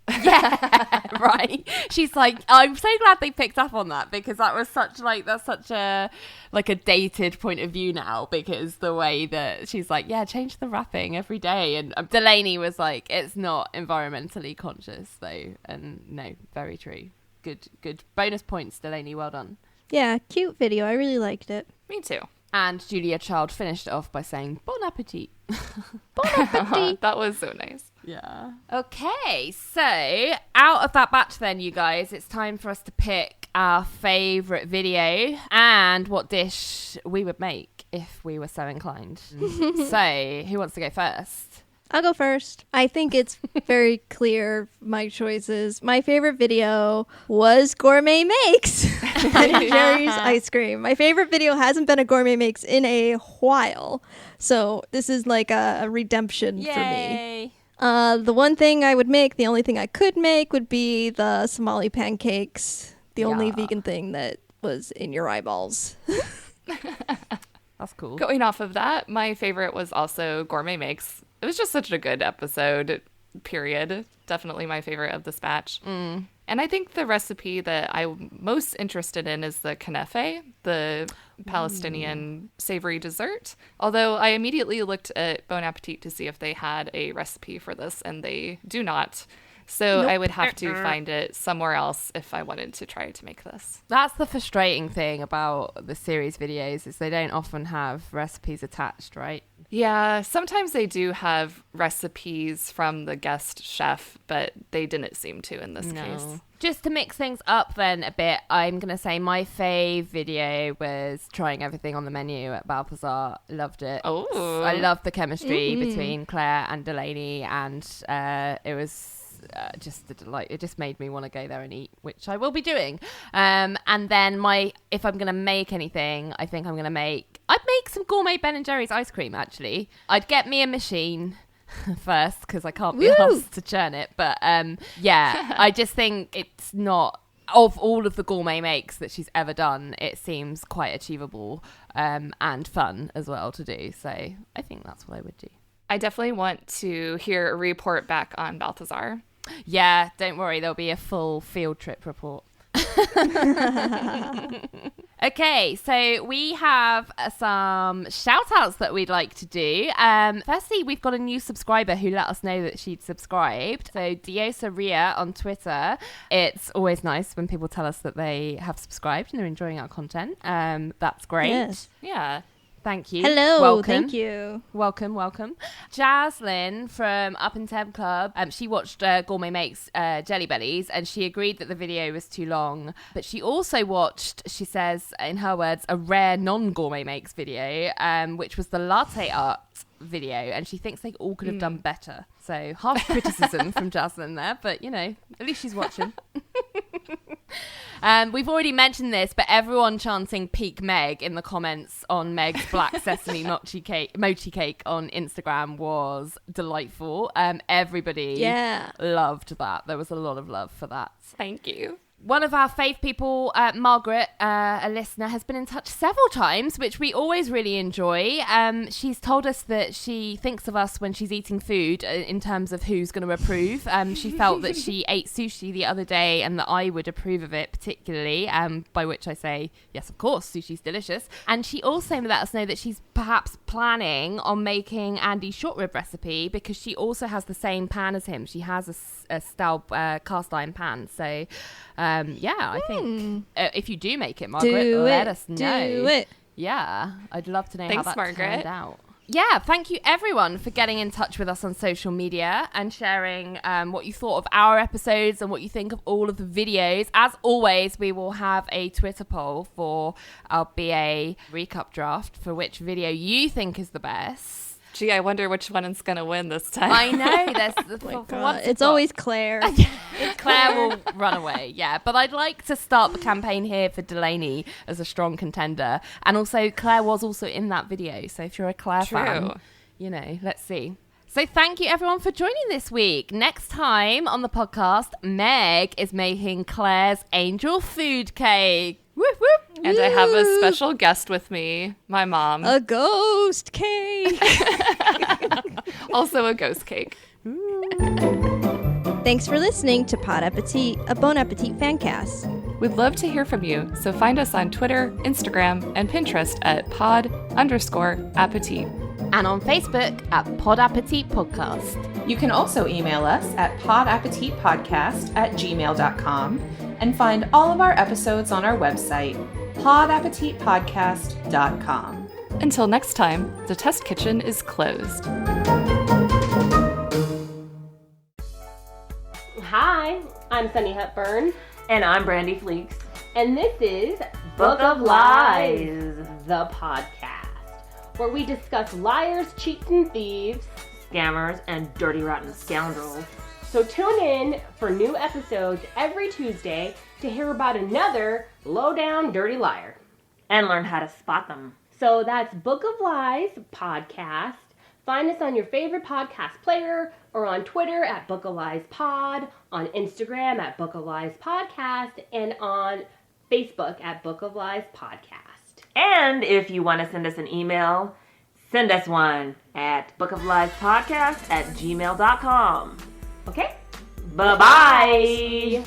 Yeah, right. She's like, I'm so glad they picked up on that because that's such a dated point of view now, because the way that she's like, yeah, change the wrapping every day. And Delany was like, it's not environmentally conscious though. And no, very true. Good bonus points, Delany. Well done. Yeah, cute video. I really liked it. Me too. And Julia Child finished it off by saying, Bon Appetit. Bon Appetit. That was so nice. Yeah. Okay, so out of that batch then, you guys, it's time for us to pick our favourite video and what dish we would make if we were so inclined. So, who wants to go first? I'll go first. I think it's very clear my choices. My favorite video was Gourmet Makes Ben & Jerry's ice cream. My favorite video hasn't been a Gourmet Makes in a while. So this is like a redemption for me. The one thing I would make, the only thing I could make would be the Somali pancakes. The only vegan thing that was in your eyeballs. That's cool. Going off of that, my favorite was also Gourmet Makes. It was just such a good episode, period. Definitely my favorite of this batch. And I think the recipe that I'm most interested in is the knefe, the Palestinian savory dessert. Although I immediately looked at Bon Appetit to see if they had a recipe for this, and they do not. So I would have to find it somewhere else if I wanted to try to make this. That's the frustrating thing about the series videos, is they don't often have recipes attached, right? Yeah, sometimes they do have recipes from the guest chef, but they didn't seem to in this case. Just to mix things up then a bit, I'm going to say my fave video was trying everything on the menu at Balthazar. Loved it. Oh. I loved the chemistry between Claire and Delany, and it was just a delight. It just made me want to go there and eat, which I will be doing. And then if I'm going to make anything, I think I'd make some gourmet Ben & Jerry's ice cream, actually. I'd get me a machine first, because I can't be asked to churn it. But yeah, I just think it's not, of all of the Gourmet Makes that she's ever done, it seems quite achievable and fun as well to do. So I think that's what I would do. I definitely want to hear a report back on Balthazar. Yeah, don't worry, there'll be a full field trip report. Okay, so we have some shout outs that we'd like to do. Firstly, we've got a new subscriber who let us know that she'd subscribed. So Diosa Ria on Twitter. It's always nice when people tell us that they have subscribed and they're enjoying our content. That's great. Yes. Yeah. Thank you. Hello. Welcome. Thank you. Welcome. Jaslyn from Up and Temp Club. She watched Gourmet Makes Jelly Bellies, and she agreed that the video was too long. But she also watched, she says, in her words, a rare non-Gourmet Makes video, which was the latte art video, and she thinks they all could have done better. So harsh criticism from Jaslyn there, but at least she's watching. We've already mentioned this, but everyone chanting Peak Meg in the comments on Meg's Black Sesame mochi cake on Instagram was delightful. Everybody loved that. There was a lot of love for that. Thank you. One of our fave people, Margaret, a listener, has been in touch several times, which we always really enjoy. She's told us that she thinks of us when she's eating food in terms of who's going to approve. She felt that she ate sushi the other day and that I would approve of it particularly, by which I say, yes, of course, sushi's delicious. And she also let us know that she's perhaps planning on making Andy's short rib recipe, because she also has the same pan as him. She has a Staub cast iron pan. So... I think if you do make it, Margaret, let us know. Do it. Yeah, I'd love to know Thanks, how that Margaret. turned out. Yeah, thank you everyone for getting in touch with us on social media and sharing what you thought of our episodes and what you think of all of the videos. As always, we will have a Twitter poll for our BA recap draft for which video you think is the best. Gee, I wonder which one is going to win this time. I know. It's always Claire. Claire will run away, yeah. But I'd like to start the campaign here for Delany as a strong contender. And also, Claire was also in that video. So if you're a Claire fan, let's see. So thank you, everyone, for joining this week. Next time on the podcast, Meg is making Claire's angel food cake. Whoop, whoop. And I have a special guest with me, my mom. A ghost cake. Also a ghost cake. Thanks for listening to Bon Appétit, a Bon Appétit fan cast. We'd love to hear from you, so find us on Twitter, Instagram, and Pinterest at pod_appetit. And on Facebook at Pod Appétit Podcast. You can also email us at podappetitpodcast@gmail.com and find all of our episodes on our website, podappetitpodcast.com. Until next time, the test kitchen is closed. Hi, I'm Sunny Hepburn. And I'm Brandy Fleeks. And this is Book of Lies, the podcast, where we discuss liars, cheats, and thieves, scammers, and dirty rotten scoundrels. So tune in for new episodes every Tuesday to hear about another low-down dirty liar. And learn how to spot them. So that's Book of Lies podcast. Find us on your favorite podcast player or on Twitter at Book of Lies Pod, on Instagram at Book of Lies Podcast, and on Facebook at Book of Lies Podcast. And if you want to send us an email, send us one at bookofliespodcast@gmail.com. Okay? Bye-bye.